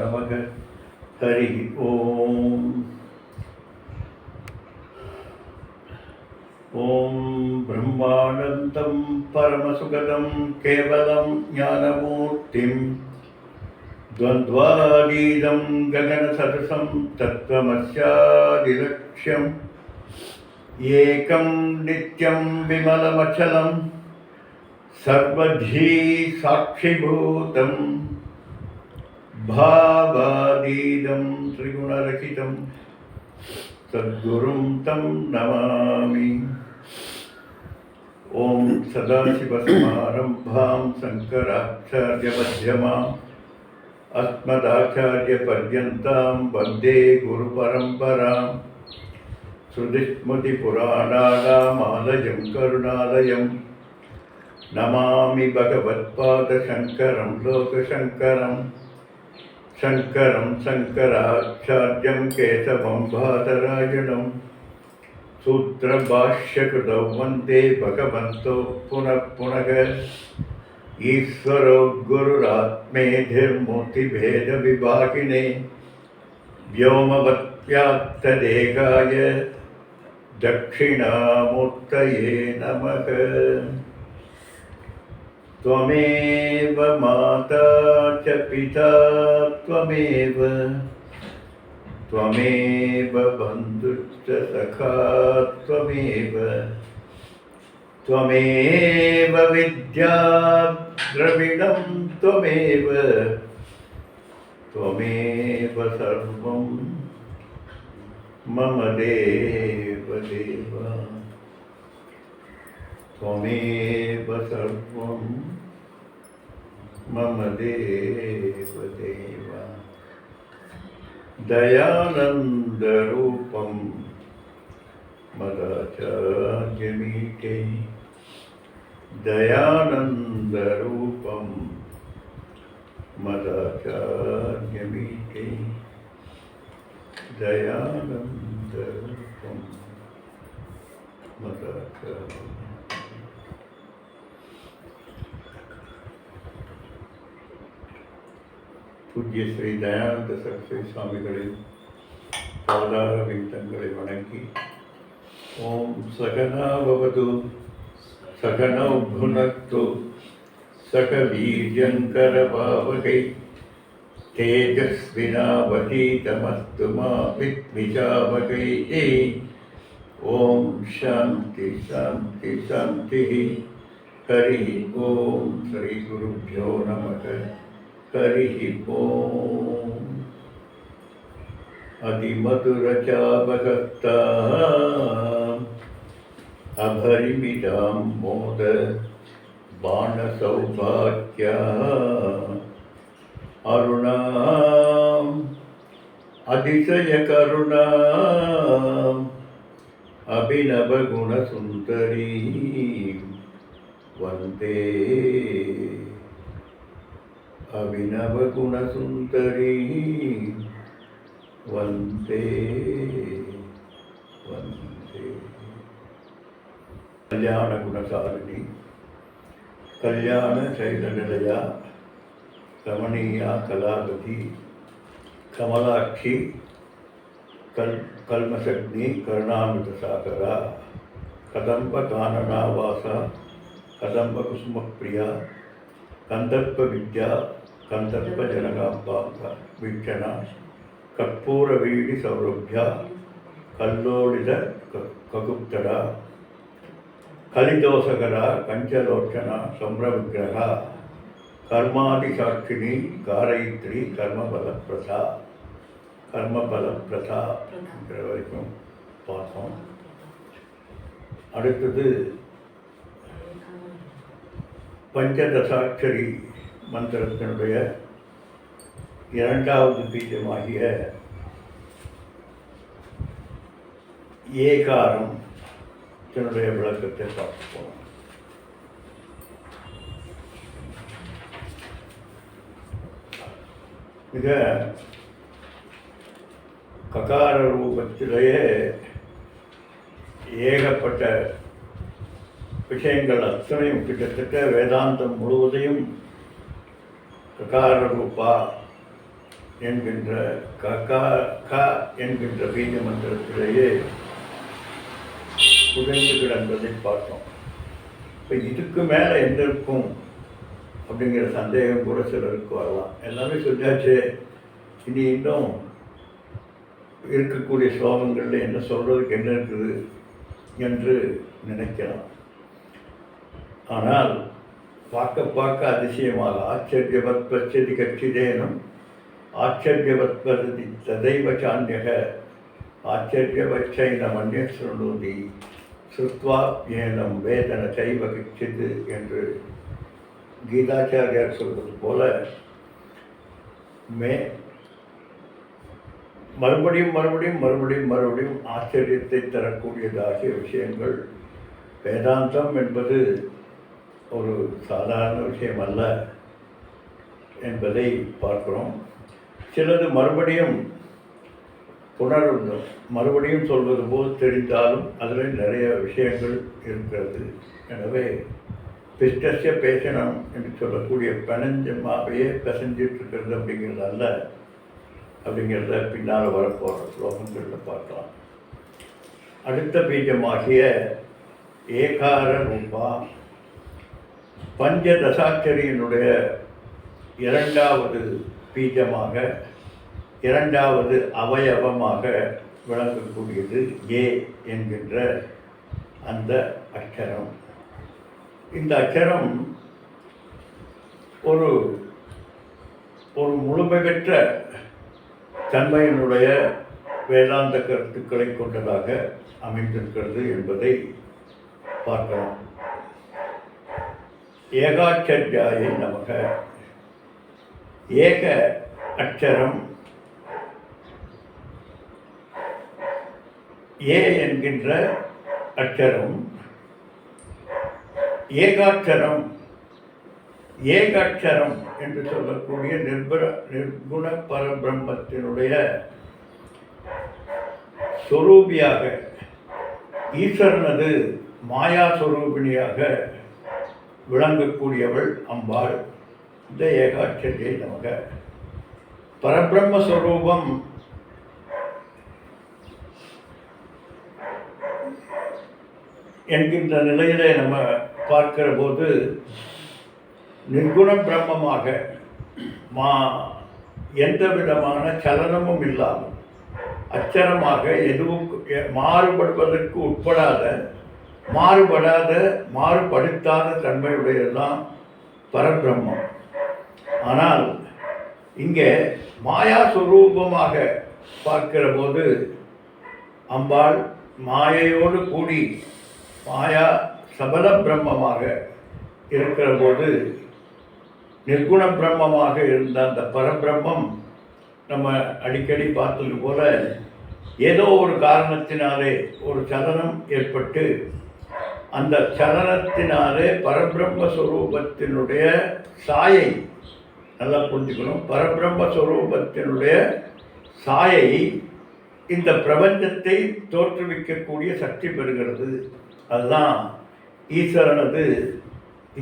நமக. ஹரி ஓம். ஓம் பிரம்மானந்தம் பரமசுகதம் கேவலம் ஞானமூர்த்திம் துவந்த்வாதீதம் ககனசதசம் தத்வமஸ்யாதிலக்ஷ்யம் ஏகம் நித்யம் விமலமச்சலம் சர்வஜீ சாட்சிபூதம் பாவாதீதம் திரிகுணரகிதம் சத்குரும் தம் நமாமி. ஓம் சதாசிவசமாரம்பாம் சங்கராச்சார்யமத்யமாம் அஸ்மதாச்சார்யபர்யந்தாம் வந்தே குருபரம்பராம். ஸ்ருதிஸ்மிருதிபுராணானாம் ஆலயம் கருணாலயம் நமாமி பகவத்பாதசங்கரம் லோகசங்கரம். சங்கரம் சங்கராச்சார்யம் கேசவம் பாதராயணம் சூத்திரபாஷ்யகிருதௌ வந்தே பகவந்தோ புனః புனக. ஈஸ்வரோ குருராத்மேதிர்மூர்த்திபேத விபாகினே व्योमवत्व्याप्तदेहाय दक्षिणामूर्तये नमः. त्वमेव माता च पिता त्वमेव बन्धुश्च सखा त्वमेव विद्या द्रविणं त्वमेव सर्वं मम देव त्वमेव सर्वं मम देव. दयानन्दरूपं मदाचार्यमीटे दयानन्दरूपं मदाचार्यमीटे दयानन्दरूपं मदाचार्य. பூஜ்ய ஸ்ரீ தயானந்த சரஸ்வதி சுவாமிகளின் பாதார விந்தங்களை வணங்கி, ஓம் சகனாவது சகனௌ புனக்து சக வீர்யங்கரபாவகை தேஜஸ்வினாவதீதமஸ்து மா வித்விஷாவகை. ஓம் சாந்தி சாந்தி சாந்தி. ஹரி ஓம். ஸ்ரீ குருப்யோ நமக. ஹரி ஓம். அதிமதுரச்சாபகஸ்தாம் அபரிமிதாம் மோத பாணசௌபாக்யா அருணாம் அதிசய கருணாம் அபிநவகுணசுந்தரி வந்தே. அபிநவகுணசுந்தரி வந்தே வந்தே. கல்யாண குணசாலினி கல்யாண சைலநிலையா ரமணீயா கலாபதி கமலாட்சி கல்மசக்னி கருணாமித சாகரா கதம்ப கானனாவாச கதம்ப குசுமப்பிரியா கந்தர்ப்ப வித்யா கந்தர்ப்ப ஜனகாம்பாங்க வீட்சணா கற்பூர வீடி சௌரபியா கல்லோடித ககுப்தடா கலிதோசகரா கஞ்சலோச்சனா சம்ரவிக்கிரகா கர்மாதி சாட்சினி காரயித்ரி கர்மபலப்பிரதா வரைக்கும் பார்த்தோம். அடுத்தது பஞ்சதசாட்சரி மந்திரத்தினுடைய இரண்டாவது பீஜமாகிய ஏகாரம் இதனுடைய விளக்கத்தை பார்ப்போம். மிக ககார ரூபத்திலேயே ஏகப்பட்ட விஷயங்கள் அத்தனையும் கிட்டத்தட்ட வேதாந்தம் முழுவதையும் ககார ரூபா என்கின்ற ககா க என்கின்ற பீஜ மந்திரத்திலேயே புதைந்து கிடந்ததை பார்த்தோம். இப்போ இதுக்கு மேலே எந்த இருக்கும் அப்படிங்கிற சந்தேகம் கூட சிலருக்கு வரலாம். எல்லாமே சொல்லியாச்சு, இனி இன்னும் இருக்கக்கூடிய ஸ்லோகங்களில் என்ன சொல்கிறதுக்கு என்ன இருக்குது என்று நினைக்கலாம். ஆனால் பார்க்க அதிசயமாக ஆச்சரியவத் பச்சதி கட்சிதேனும் ஆச்சரியவத் பததி ததைவ சான்யக ஆச்சரியவச்சைன மன்ய சுருணுதி சுத்வா ஏனம் வேதன சைவ கிச்சிது என்று கீதாச்சாரியார் சொல்வது போல மறுபடியும் ஆச்சரியத்தை தரக்கூடியதாகிய விஷயங்கள். வேதாந்தம் என்பது ஒரு சாதாரண விஷயம் அல்ல என்பதை பார்க்கிறோம். சிலது மறுபடியும் சொல்வது போல் தெரிந்தாலும் அதில் நிறைய விஷயங்கள் இருக்கிறது. எனவே பிஸ்டஸ்ய பேசணும் என்று சொல்லக்கூடிய பிணைஞ்சமாகவே பிசைஞ்சிட்டு இருக்கிறது அப்படிங்கிறது அல்ல அப்படிங்கிறத பின்னால் வரப்போகிற ஸ்லோகங்களில் பார்க்கலாம். அடுத்த பீஜமாகிய ஏகார ரூபா பஞ்சதசாட்சரியினுடைய இரண்டாவது பீஜமாக, இரண்டாவது அவயவமாக விளங்கக்கூடியது ஏ என்கின்ற அந்த அக்ஷரம். இந்த அக்ஷரம் ஒரு முழுமை பெற்ற தன்மையினுடைய வேதாந்த கருத்துக்களை கொண்டதாக அமைந்திருக்கிறது என்பதை பார்க்கலாம். ஏகாட்சர்யாயை நமக. ஏக அக்ஷரம் ஏ என்கின்ற அக்ஷரம் ஏகாட்சரம் என்று சொல்லக்கூடிய நிர்குண பரபிரம்மத்தினுடைய சொரூபியாக, ஈஸ்வரனது மாயா சொரூபிணியாக விளங்கக்கூடியவள் அம்பாள். இந்த ஏகாட்சரியை நமக. பரபிரம்மஸ்வரூபம் என்கின்ற நிலையிலே நம்ம பார்க்கிற போது நிர்குண பிரம்மமாக எந்த விதமான சலனமும் இல்லாமல் அச்சரமாக எதுவும் மாறுபடுவதற்கு மாறுபடுத்தாத தன்மையுடையதுதான் பரபிரம்மம். ஆனால் இங்கே மாயா சுரூபமாக பார்க்கிற போது அம்பாள் மாயையோடு கூடி மாயா சபல பிரம்மமாக இருக்கிற போது நிர்குண பிரம்மமாக இருந்த அந்த பரபிரம்மம் நம்ம அடிக்கடி பார்த்தது போல ஏதோ ஒரு காரணத்தினாலே ஒரு சலனம் ஏற்பட்டு அந்த சலனத்தினாலே பரபிரம்மஸ்வரூபத்தினுடைய சாயை நல்லா புரிஞ்சுக்கணும். பரபிரம்மஸ்வரூபத்தினுடைய சாயை இந்த பிரபஞ்சத்தை தோற்றுவிக்கக்கூடிய சக்தி பெறுகிறது. அதுதான் ஈஸ்வரனது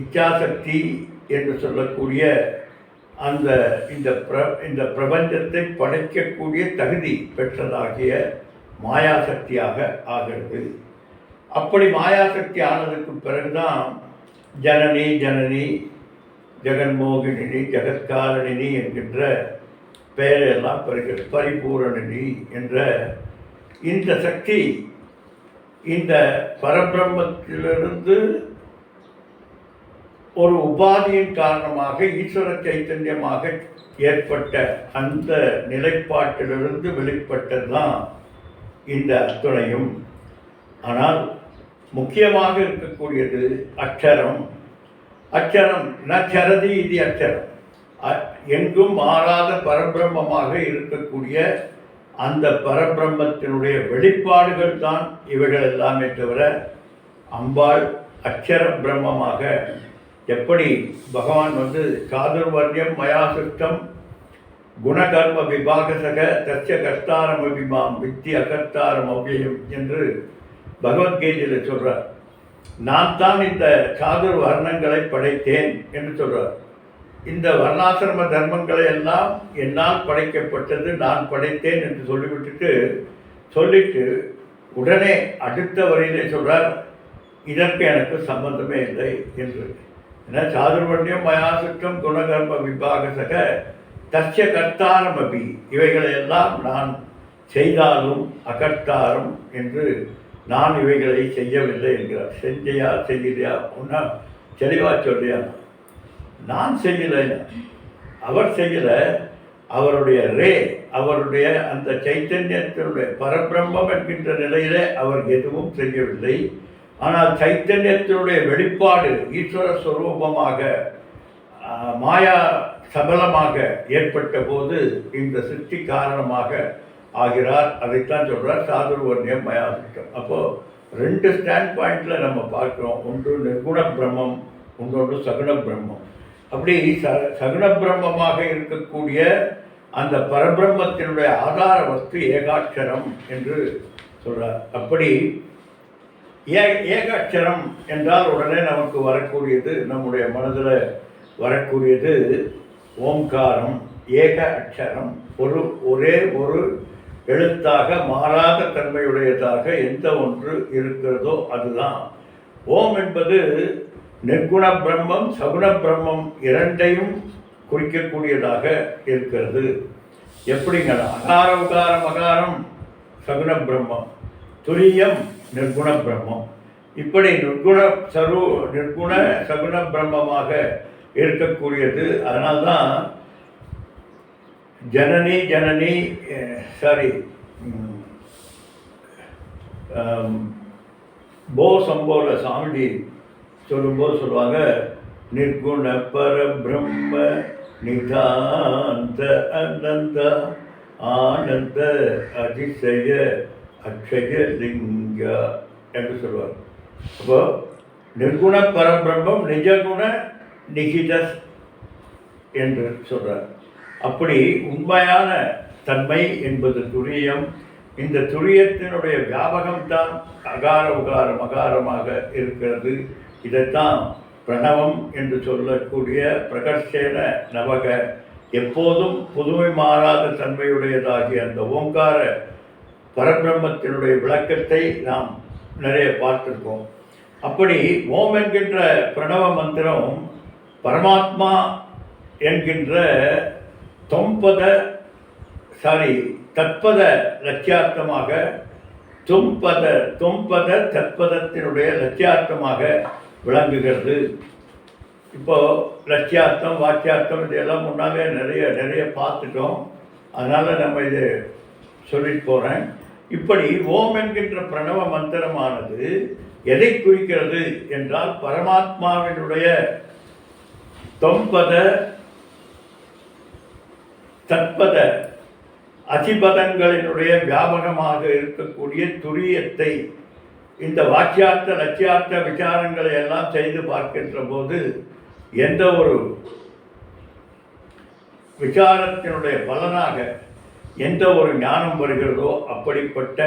இச்சாசக்தி என்று சொல்லக்கூடிய அந்த இந்த பிரபஞ்சத்தை படைக்கக்கூடிய தகுதி பெற்றதாகிய மாயாசக்தியாக ஆகிறது. அப்படி மாயாசக்தி ஆனதுக்கு பிறகுதான் ஜனனி ஜெகன்மோகினி ஜெகத்காரணினி என்கின்ற பெயரெல்லாம் பெறுகிறது. பரிபூரணி என்ற இந்த சக்தி இந்த பரபிரம்மத்திலிருந்து ஒரு உபாதியின் காரணமாக ஈஸ்வர சைத்தன்யமாக ஏற்பட்ட அந்த நிலைப்பாட்டிலிருந்து வெளிப்பட்டதுதான் இந்த அத்துணையும். ஆனால் முக்கியமாக இருக்கக்கூடியது அக்ஷரம். நரதி இது அக்ஷரம். எங்கும் மாறாத பரபிரம்மமாக இருக்கக்கூடிய அந்த பரபிரம்மத்தினுடைய வெளிப்பாடுகள் தான் இவைகள் எல்லாமே தவிர அம்பாள் அக்ஷர பிரம்மமாக எப்படி பகவான் சாதுர்வர்யம் மயாசிஷ்டம் குணகர்ம விபாகசக தச்ச கர்த்தாரம் அபிமாம் வித்தி அகர்த்தாரம் அவ்வியம் என்று பகவத்கீதையில் சொல்றார். நான் தான் இந்த சாதுர் வர்ணங்களை படைத்தேன் என்று சொல்றார். இந்த வர்ணாசிரம தர்மங்களை எல்லாம் என்னால் படைக்கப்பட்டது, நான் படைத்தேன் என்று சொல்லிட்டு உடனே அடுத்த வரையிலே சொல்றார், இதற்கு எனக்கு சம்பந்தமே இல்லை என்று. ஏன்னா சாதுர்வண்யம் மயாசுற்றம் குணகர்ம விபாகசக தஸ்ய கர்த்தாரம் அபி, இவைகளை எல்லாம் நான் செய்தாலும் அகர்த்தாரம் என்று நான் இவைகளை செய்யவில்லை என்கிறார். செஞ்சையா செய்யலையா ஒன்றா தெளிவாக சொல்லியா, நான் செய்யலை, அவர் செய்யலை, அவருடைய அந்த சைத்தன்யத்தினுடைய பரபிரம்மம் என்கின்ற நிலையில அவர் எதுவும் செய்யவில்லை. ஆனால் சைத்தன்யத்தினுடைய வெளிப்பாடு ஈஸ்வர ஸ்வரூபமாக மாயா சபலமாக ஏற்பட்ட போது இந்த சிருஷ்டி காரணமாக ஆகிறார். அதைத்தான் சொல்றார் சாதுர்வர்ணியம் மயாசிட்டம். அப்போது 2 ஸ்டாண்ட் பாயிண்டில் நம்ம பார்க்குறோம். ஒன்று நிர்குண பிரம்மம், ஒன்றொன்று சகுண பிரம்மம். அப்படி சகுண பிரம்மமாக இருக்கக்கூடிய அந்த பரபிரம்மத்தினுடைய ஆதார வஸ்து ஏகாட்சரம் என்று சொல்கிறார். அப்படி ஏகாட்சரம் என்றால் உடனே நமக்கு வரக்கூடியது, நம்முடைய மனதில் வரக்கூடியது ஓம்காரம். ஏக அக்ஷரம், ஒரே ஒரு எழுத்தாக மாறாத தன்மையுடையதாக எந்த ஒன்று இருக்கிறதோ அதுதான் ஓம் என்பது. நிர்குண பிரம்மம் சகுண பிரம்மம் இரண்டையும் குறிக்கக்கூடியதாக இருக்கிறது. எப்படிங்களா, அகார உகார மகாரம் சகுண பிரம்மம், துரியம் நிர்குண பிரம்மம். இப்படி நிர்குண சகுண பிரம்மமாக இருக்கக்கூடியது. அதனால்தான் சம்போல சாமிஜி சொல்லும்போது சொல்லுவாங்க, நிர்குண பரபிரம்ம நிதாந்த அனந்த ஆனந்த அதிசய அக்ஷய லிங்க என்று சொல்வார். அப்போ நிர்குண பரபிரம்மம் நிஜகுண நிகிதஸ் என்று சொல்றார். அப்படி உண்மையான தன்மை என்பது துரியம். இந்த துரியத்தினுடைய வியாபகம்தான் அகார உகார மகாரமாக இருக்கிறது. இதைத்தான் பிரணவம் என்று சொல்லக்கூடிய பிரகர்ஷேன நவக, எப்போதும் புதுமை மாறாத தன்மையுடையதாகிய அந்த ஓங்கார பரபிரம்மத்தினுடைய விளக்கத்தை நாம் நிறைய பார்த்திருக்கோம். அப்படி ஓம் என்கின்ற பிரணவ மந்திரம் பரமாத்மா என்கின்ற தத்பத லட்சியார்த்தமாக, தொம்பத தத்பதத்தினுடைய லட்சியார்த்தமாக விளங்குகிறது. இப்போ லட்சியார்த்தம் வாக்கியார்த்தம் இதெல்லாம் முன்னாலே நிறைய பார்த்துட்டோம். அதனால் நம்ம இது சொல்லிட்டு போகிறேன். இப்படி ஓம் என்கின்ற பிரணவ மந்திரமானது எதை குறிக்கிறது என்றால் பரமாத்மாவினுடைய தொம்பத தத்பத அதிபதங்களினுடைய வியாபகமாக இருக்கக்கூடிய துரியத்தை, இந்த வாக்கியார்த்த லட்சியார்த்த விசாரங்களை எல்லாம் செய்து பார்க்கின்ற போது எந்த ஒரு விசாரத்தினுடைய பலனாக எந்த ஒரு ஞானம் வருகிறதோ அப்படிப்பட்ட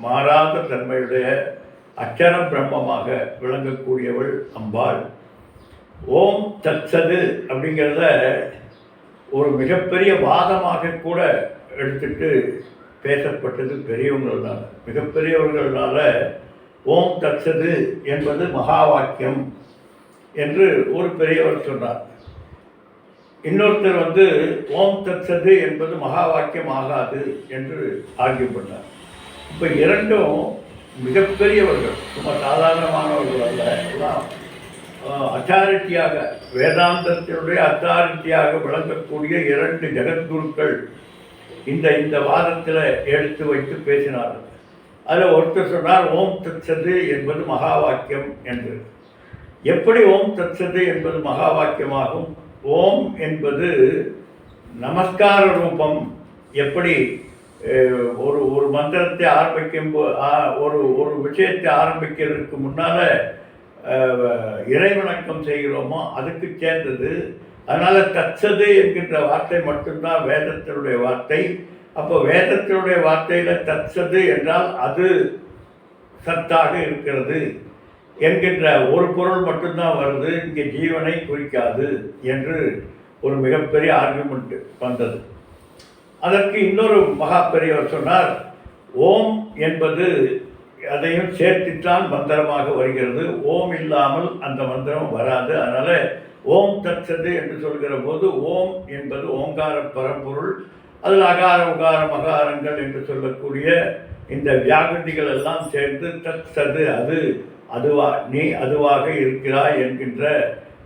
மாறாத தன்மையுடைய அச்சர பிரம்மமாக விளங்கக்கூடியவள் அம்பாள். ஓம் தத்சது அப்படிங்கிறத ஒரு மிகப்பெரிய வாதமாக கூட எடுத்துட்டு பேசப்பட்டது பெரியவங்களால், மிகப்பெரியவர்களால். ஓம் தத்சது என்பது மகா வாக்கியம் என்று ஒரு பெரியவர் சொன்னார். இன்னொருத்தர் ஓம் தத்சது என்பது மகா வாக்கியம் ஆகாது என்று ஆர்கியூ பண்ணார். இப்போ இரண்டும் மிகப்பெரியவர்கள், சும்மா சாதாரணமானவர்கள் அல்ல, எல்லாம் அத்தாரிட்டியாக, வேதாந்தத்தினுடைய அத்தாரிட்டியாக விளங்கக்கூடிய 2 ஜெகத்குருக்கள் இந்த வாதத்தில் எடுத்து வைத்து பேசினார்கள். அதில் ஒருத்தர் சொன்னார் ஓம் தத்சது என்பது மகா வாக்கியம் என்று. எப்படி ஓம் தத்சது என்பது மகா வாக்கியமாகும்? ஓம் என்பது நமஸ்கார ரூபம். எப்படி ஒரு மந்திரத்தை ஆரம்பிக்கும் ஒரு விஷயத்தை ஆரம்பிக்கிறதுக்கு முன்னால் இறைவணக்கம் செய்கிறோமோ அதுக்கு சேர்ந்தது. அதனால் தத்சது என்கின்ற வார்த்தை மட்டும்தான் வேதத்தினுடைய வார்த்தை. அப்போ வேதத்தினுடைய வார்த்தையில் தத்சது என்றால் அது சத்தாக இருக்கிறது என்கின்ற ஒரு பொருள் மட்டும்தான் வருது, இங்கே ஜீவனை குறிக்காது என்று ஒரு மிகப்பெரிய ஆர்குமெண்ட் வந்தது. அதற்கு இன்னொரு மகா பெரியவர் சொன்னார், ஓம் என்பது அதையும் சேர்த்துத்தான் மந்திரமாக வருகிறது. ஓம் இல்லாமல் அந்த மந்திரம் வராது. அதனால் ஓம் தச்சது என்று சொல்கிற போது ஓம் என்பது ஓங்கார பரம்பொருள். அதில் அகார உகார மகாரங்கள் என்று சொல்லக்கூடிய இந்த வியாகிருதிகள் எல்லாம் சேர்ந்து தச்சது நீ அதுவாக இருக்கிறாய் என்கின்ற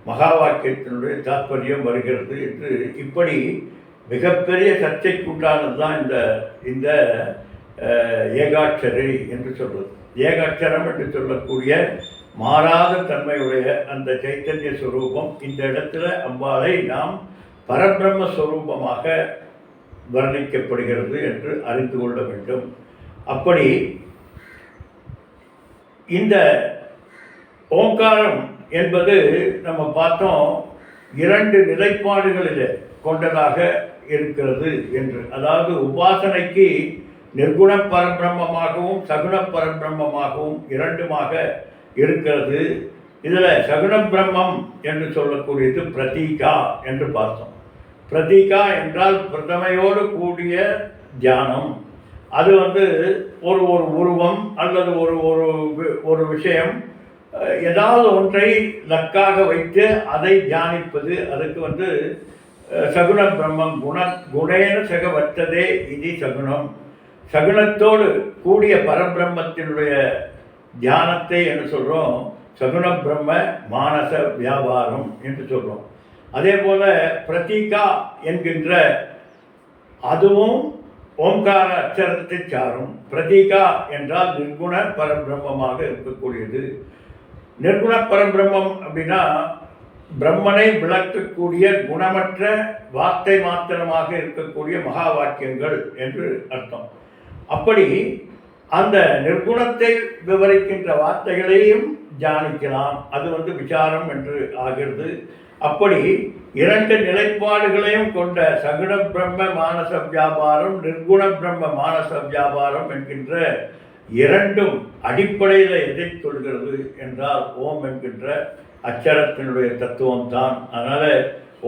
மகா வாக்கியத்தினுடைய தாற்பயம் வருகிறது என்று இப்படி மிகப்பெரிய சர்ச்சைக்குண்டானது தான் இந்த ஏகாட்சரி என்று சொல்வது. ஏகாட்சரம் என்று சொல்லக்கூடிய மாறாத தன்மையுடைய அந்த சைத்தன்ய ஸ்வரூபம். இந்த இடத்துல அம்பாளை நாம் பரபிரம்மஸ்வரூபமாக வர்ணிக்கப்படுகிறது என்று அறிந்து கொள்ள வேண்டும். அப்படி இந்த ஓங்காரம் என்பது நம்ம பார்த்தோம் 2 நிலைப்பாடுகளில் கொண்டதாக இருக்கிறது என்று. அதாவது உபாசனைக்கு நிர்குண பரபிரம்மமாகவும் சகுண பரபிரம்மமாகவும் 2மாக இருக்கிறது. இதில் சகுண பிரம்மம் என்று சொல்லக்கூடியது பிரதீகா என்று பார்த்தோம். பிரதீகா என்றால் பிரதமையோடு கூடிய தியானம். அது ஒரு உருவம் அல்லது ஒரு விஷயம், ஏதாவது ஒன்றை லக்காக வைத்து அதை தியானிப்பது. அதுக்கு சகுண பிரம்மம் குணேன சக வர்த்ததே இது சகுணம். சகுணத்தோடு கூடிய பரபிரம்மத்தினுடைய தியானத்தை என்று சொல்கிறோம் சகுண பிரம்ம மானச வியாபாரம் என்று சொல்கிறோம். அதே போல் பிரதீகா என்கின்ற அதுவும் ஓங்கார அச்சரத்தை சாரும். பிரதீகா என்றால் நிர்குண பரபிரம்மமாக இருக்கக்கூடியது. நிர்குண பரபிரம்மம் அப்படின்னா பிரம்மனை விளக்கக்கூடிய குணமற்ற வார்த்தை மாத்திரமாக இருக்கக்கூடிய மகா வாக்கியங்கள் என்று அர்த்தம். அப்படி அந்த நிர்குணத்தை விவரிக்கின்ற வார்த்தைகளையும் தியானிக்கலாம். அது விசாரம் என்று ஆகிறது. அப்படி 2 நிலைப்பாடுகளையும் கொண்ட சகுண பிரம்ம மானச வியாபாரம், நிர்குண பிரம்ம மானச வியாபாரம் என்கின்ற 2ம் அடிப்படையில் எதை சொல்கிறது என்றால் ஓம் என்கின்ற அச்சரத்தினுடைய தத்துவம் தான். அதனால்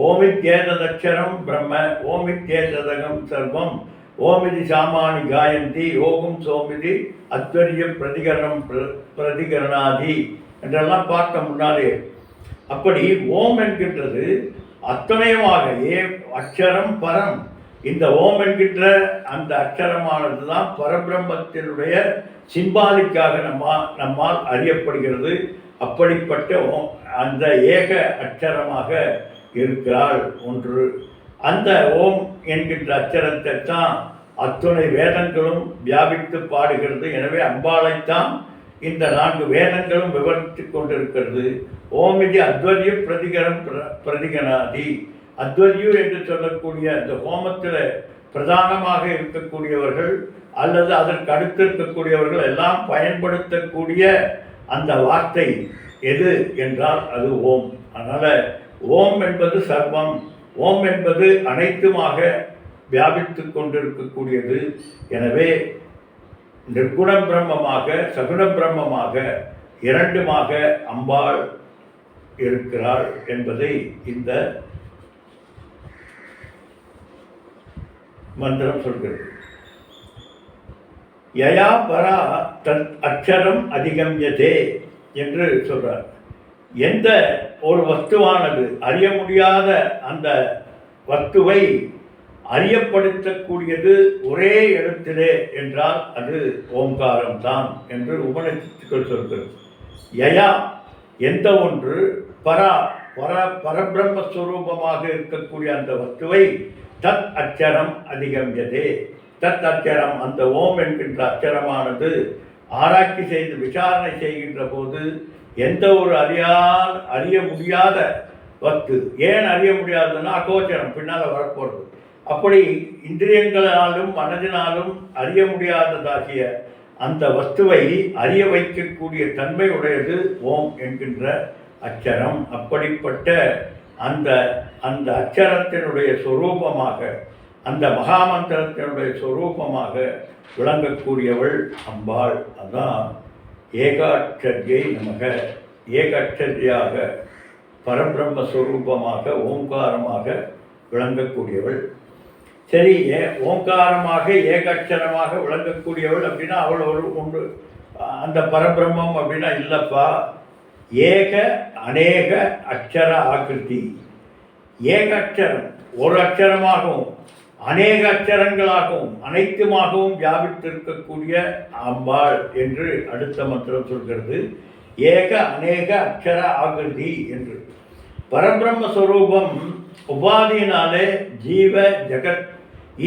ஓமித்யேததக்ஷரம் பிரம்ம ஓமித்யேததகம் சர்வம் ஓமிதி சாமானி காயந்தி ஓகும் சோமிதி அத்வரிய பிரதிகரணாதி என்றெல்லாம் பார்க்க முன்னாலே. அப்படி ஓம் என்கின்றது அத்தனையுமாக அக்ஷரம் பரம். இந்த ஓம் என்கின்ற அந்த அக்ஷரமானது தான் பரபிரம்மத்தினுடைய சிம்பாலிக்காக நம்மால் அறியப்படுகிறது. அப்படிப்பட்ட அந்த ஏக அக்ஷரமாக இருக்கிறாள் ஒன்று. அந்த ஓம் என்கின்ற அச்சரத்தை தான் அத்துணை வேதங்களும் வியாபித்து பாடுகிறது. எனவே அம்பாளைத்தான் இந்த 4 வேதங்களும் விவரித்து கொண்டிருக்கிறது. ஓம் இது அத்வரிய பிரதிகரணாதி. அத்வரியு என்று சொல்லக்கூடிய அந்த ஹோமத்தில் பிரதானமாக இருக்கக்கூடியவர்கள் அல்லது அதற்கு அடுத்து இருக்கக்கூடியவர்கள் எல்லாம் பயன்படுத்தக்கூடிய அந்த வார்த்தை எது என்றால் அது ஓம். அதனால் ஓம் என்பது சர்வம். ஓம் என்பது அனைத்துமாக வியாபித்து கொண்டிருக்கக்கூடியது. எனவே நிர்குண பிரம்மமாக சகுண பிரம்மமாக 2மாக அம்பாள் இருக்கிறாள் என்பதை இந்த மந்திரம் சொல்கிறது. யயா பரா தத் அக்ஷரம் அதிகம்யதே என்று சொல்றார். எந்த ஒரு வஸ்துவானது அறிய முடியாத அந்த வஸ்துவை அறியப்படுத்தக்கூடியது ஒரே எழுத்திலே என்றால் அது ஓங்காரம் தான் என்று உபநிஷத்துக்கள் சொல்கிறது. யயா எந்த ஒன்று பரபிரம்மஸ்வரூபமாக இருக்கக்கூடிய அந்த வஸ்துவை தத் அச்சரம் அதிகம்யதே. தத் அச்சரம் அந்த ஓம் என்கின்ற அச்சரமானது ஆராய்ச்சி செய்து விசாரணை செய்கின்ற போது எந்த ஒரு அறிய முடியாத வஸ்து. ஏன் அறிய முடியாதுன்னா அகோச்சரம் பின்னால் வரப்போகிறது. அப்படி இந்திரியங்களாலும் மனதினாலும் அறிய முடியாததாகிய அந்த வஸ்துவை அறிய வைக்கக்கூடிய தன்மை உடையது ஓம் என்கின்ற அச்சரம். அப்படிப்பட்ட அந்த அந்த அச்சரத்தினுடைய சொரூபமாக அந்த மகாமந்திரத்தினுடைய சொரூபமாக விளங்கக்கூடியவள் அம்பாள். அதான் ஏகாட்சரியை நமக ஏகாட்சரியாக பரபிரம்மஸ்வரூபமாக ஓங்காரமாக விளங்கக்கூடியவள். சரி, ஓங்காரமாக ஏகாட்சரமாக விளங்கக்கூடியவள் அப்படின்னா அவள் ஒரு ஒன்று அந்த பரபிரம்மம் அப்படின்னா இல்லைப்பா. ஏக அநேக அக்ஷர ஆக்கிருதி. ஏக அக்ஷரம் ஒரு அக்ஷரமாகவும் அநேக அக்ஷரங்களாகவும் அனைத்துமாகவும் வியாபித்திருக்கக்கூடிய அம்பாள் என்று அடுத்த மந்திரம் சொல்கிறது. ஏக அநேக அக்ஷர ஆகிருதி என்று. பரபிரம்மஸ்வரூபம் உபாதியினாலே ஜீவ ஜெகத்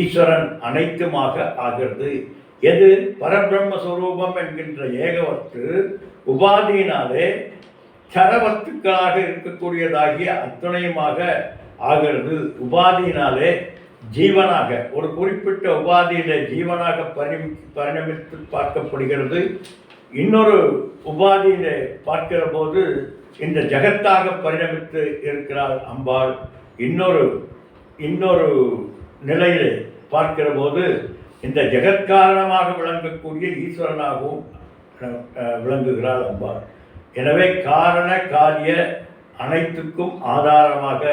ஈஸ்வரன் அனைத்துமாக ஆகிறது. எது பரபிரம்மஸ்வரூபம் என்கின்ற ஏகவஸ்து உபாதியினாலே சரவஸ்துக்களாக இருக்கக்கூடியதாகிய அத்துணையுமாக ஆகிறது. உபாதியினாலே ஜீவனாக ஒரு குறிப்பிட்ட உபாதியிலே ஜீவனாக பரிணமித்து பார்க்கப்படுகிறது. இன்னொரு உபாதியிலே பார்க்கிற போது இந்த ஜகத்தாக பரிணமித்து இருக்கிறாள் அம்பாள். இன்னொரு நிலையிலே பார்க்கிற போது இந்த ஜெகத்காரணமாக விளங்கக்கூடிய ஈஸ்வரனாகவும் விளங்குகிறாள் அம்பாள். எனவே காரண காரிய அனைத்துக்கும் ஆதாரமாக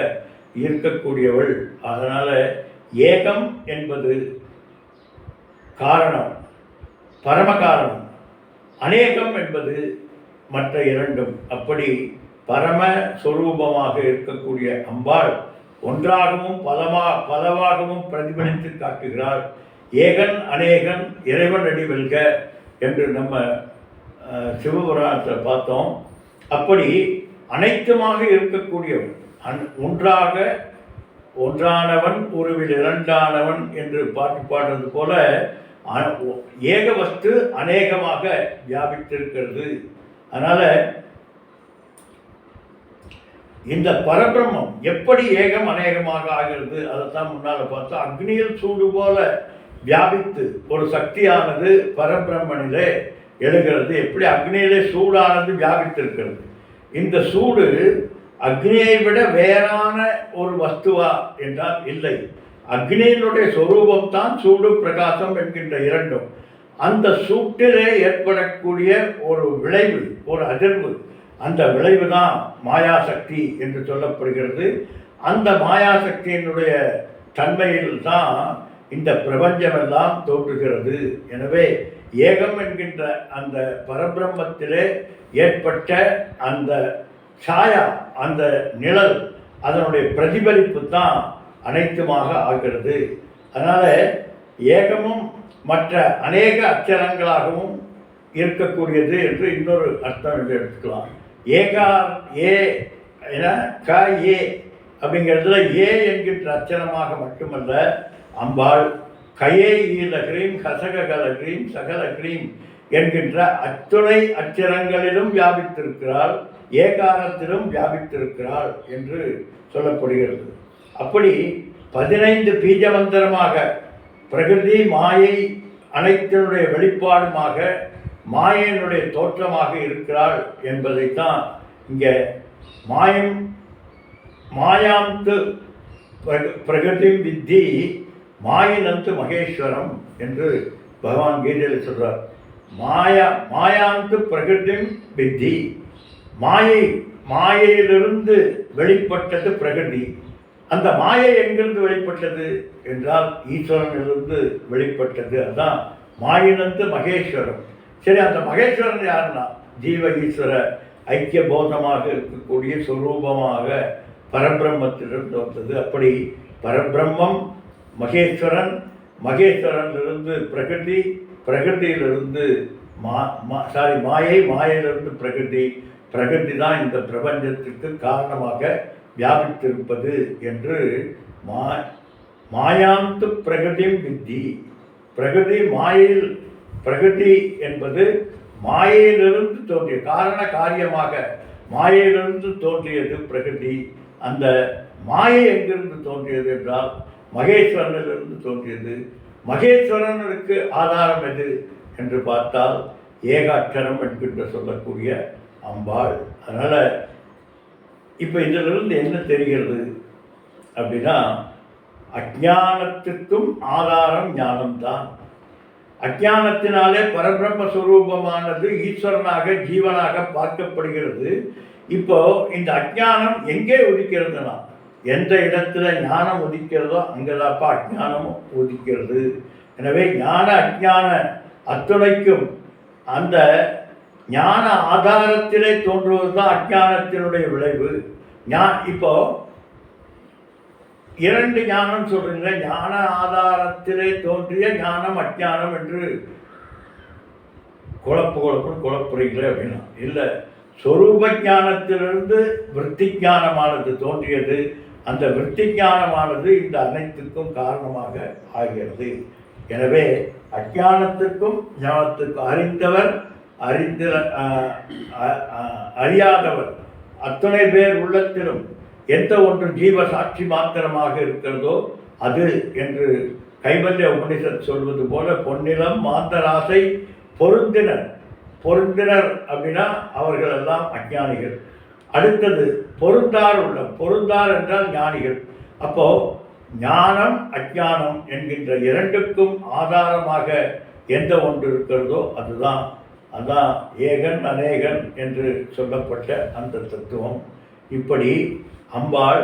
இருக்கக்கூடியவள். அதனால் ஏகம் என்பது காரணம், பரமகாரணம். அநேகம் என்பது மற்ற இரண்டும். அப்படி பரமஸ்வரூபமாக இருக்கக்கூடிய அம்பாள் ஒன்றாகவும் பலவாகவும் பிரதிபலித்து காட்டுகிறாள். ஏகன் அநேகன் இறைவன் அடி வெல்க என்று நம்ம சிவபுராணத்தில் பார்த்தோம். அப்படி அனைத்துமாக இருக்கக்கூடியவன், ஒன்றானவன் உருவில் இரண்டானவன் என்று பாட்டு பாடுறது போல ஏகவஸ்து அநேகமாக வியாபித்திருக்கிறது. அதனால் இந்த பரபிரம்மம் எப்படி ஏகம் அநேகமாக ஆகிறது அதைத்தான் முன்னால் பார்த்தோம். அக்னியில் சூடு போல வியாபித்து ஒரு சக்தியானது பரபிரம்மனிலே எழுகிறது. எப்படி அக்னியிலே சூடானது வியாபித்திருக்கிறது. இந்த சூடு அக்னியை விட வேறான ஒரு வஸ்துவா என்றால் இல்லை. அக்னியினுடைய சொரூபம்தான் சூடு பிரகாசம் என்கின்ற இரண்டும். அந்த சூட்டிலே ஏற்படக்கூடிய ஒரு விளைவு, ஒரு அதிர்வு, அந்த விளைவு தான் மாயாசக்தி என்று சொல்லப்படுகிறது. அந்த மாயாசக்தியினுடைய தன்மையில் தான் இந்த பிரபஞ்சமெல்லாம் தோன்றுகிறது. எனவே ஏகம் என்கின்ற அந்த பரபிரம்மத்திலே ஏற்பட்ட அந்த சாயா, அந்த நிழல், அதனுடைய பிரதிபலிப்பு தான் அனைத்துமாக ஆகிறது. அதனால் ஏகமும் மற்ற அநேக அச்சரங்களாகவும் இருக்கக்கூடியது என்று இன்னொரு அர்த்தம் என்று எடுத்துக்கலாம். என க ஏ அப்படிங்கிறதுல ஏ என்கின்ற அச்சரமாக மட்டுமல்ல, அம்பாள் கயே ஈலகிரீம் ஹசகலகிரீம் சகலகிரீம் என்கின்ற அத்துணை அச்சரங்களிலும் வியாபித்திருக்கிறாள், ஏகாரத்திலும் வியாபித்திருக்கிறாள் என்று சொல்லப்படுகிறது. அப்படி 15 பீஜமந்திரமாக பிரகிருதி மாயை அனைத்தினுடைய வெளிப்பாடுமாக மாயனுடைய தோற்றமாக இருக்கிறாள் என்பதைத்தான் இங்கே மாயாந்து பிரகிருதி வித்தி மாயினந்து மகேஸ்வரம் என்று பகவான் கீதையில் சொல்றார். மாயாந்து பிரகிருதி வித்தி, மாயையிலிருந்து வெளிப்பட்டது பிரகிருதி. அந்த மாயை எங்கிருந்து வெளிப்பட்டது என்றால் ஈஸ்வரனிலிருந்து வெளிப்பட்டது. அதுதான் மாயினந்து மகேஸ்வரம். சரி, அந்த மகேஸ்வரன் யாருன்னா ஜீவ ஈஸ்வர ஐக்கிய போதமாக இருக்கக்கூடிய சுரூபமாக பரபிரம்மத்திலிருந்து வந்தது. அப்படி பரபிரம்மம் மகேஸ்வரன், மகேஸ்வரனிலிருந்து பிரகிருதி, பிரகிருதியிலிருந்து மாயை, மாயிலிருந்து பிரகிருதி, பிரகிருதி தான் இந்த பிரபஞ்சத்திற்கு காரணமாக வியாபித்திருப்பது என்று மாயாந்து பிரகிருதி வித்தி. பிரகிருதி மாயில், பிரகிருதி என்பது மாயையிலிருந்து தோன்றிய காரண காரியமாக மாயையிலிருந்து தோன்றியது பிரகிருதி. அந்த மாயை எங்கிருந்து தோன்றியது என்றால் மகேஸ்வரனிலிருந்து தோன்றியது. மகேஸ்வரனுக்கு ஆதாரம் எது என்று பார்த்தால் ஏகாட்சரம் என்கின்ற சொல்லக்கூடிய அம்பாள். அதனால் இப்போ இதிலிருந்து என்ன தெரிகிறது அப்படின்னா, அஜானத்துக்கும் ஆதாரம் ஞானம்தான். அஜானத்தினாலே பரபிரம்மஸ்வரூபமானது ஈஸ்வரனாக ஜீவனாக பார்க்கப்படுகிறது. இப்போ இந்த அஜ்ஞானம் எங்கே உதிக்கிறதுனா, எந்த இடத்துல ஞானம் உதிக்கிறதோ அங்கதாப்பா அஜ்ஞானமும் உதிக்கிறது. எனவே ஞான அஜ்ஞான அத்துணைக்கும் அந்த ஞான ஆதாரத்திலே தோன்றுவது தான் அஜ்ஞானத்தினுடைய விளைவு. இப்போ இரண்டு ஞானம் சொல்றீங்க, ஞான ஆதாரத்திலே தோன்றிய ஞானம் அஜ்ஞானம் என்று குழப்புறீங்களே அப்படின்னா இல்லை. சொரூப ஞானத்திலிருந்து விருத்தி ஞானமானது தோன்றியது. அந்த விருத்தி ஞானமானது இந்த அனைத்துக்கும் காரணமாக ஆகிறது. எனவே அஜ்ஞானத்திற்கும் ஞானத்திற்கும் அறிந்தவர் அறியாதவர் அத்தனை பேர் உள்ளத்திலும் எந்த ஒன்று ஜீவ சாட்சி மாத்திரமாக இருக்கிறதோ அது என்று கைவல்ய உபனிஷத் சொல்வது போல பொன்னிலம் மாந்தராசை பொருந்தினர் அப்படின்னா அவர்கள் எல்லாம் அஞ்ஞானிகள். அடுத்தது பொருந்தார் உள்ளம், பொருந்தார் என்றால் ஞானிகள். அப்போ ஞானம் அஞ்ஞானம் என்கின்ற இரண்டுக்கும் ஆதாரமாக எந்த ஒன்று இருக்கிறதோ அதான் ஏகன் அநேகன் என்று சொல்லப்பட்ட அந்த தத்துவம். இப்படி அம்பாள்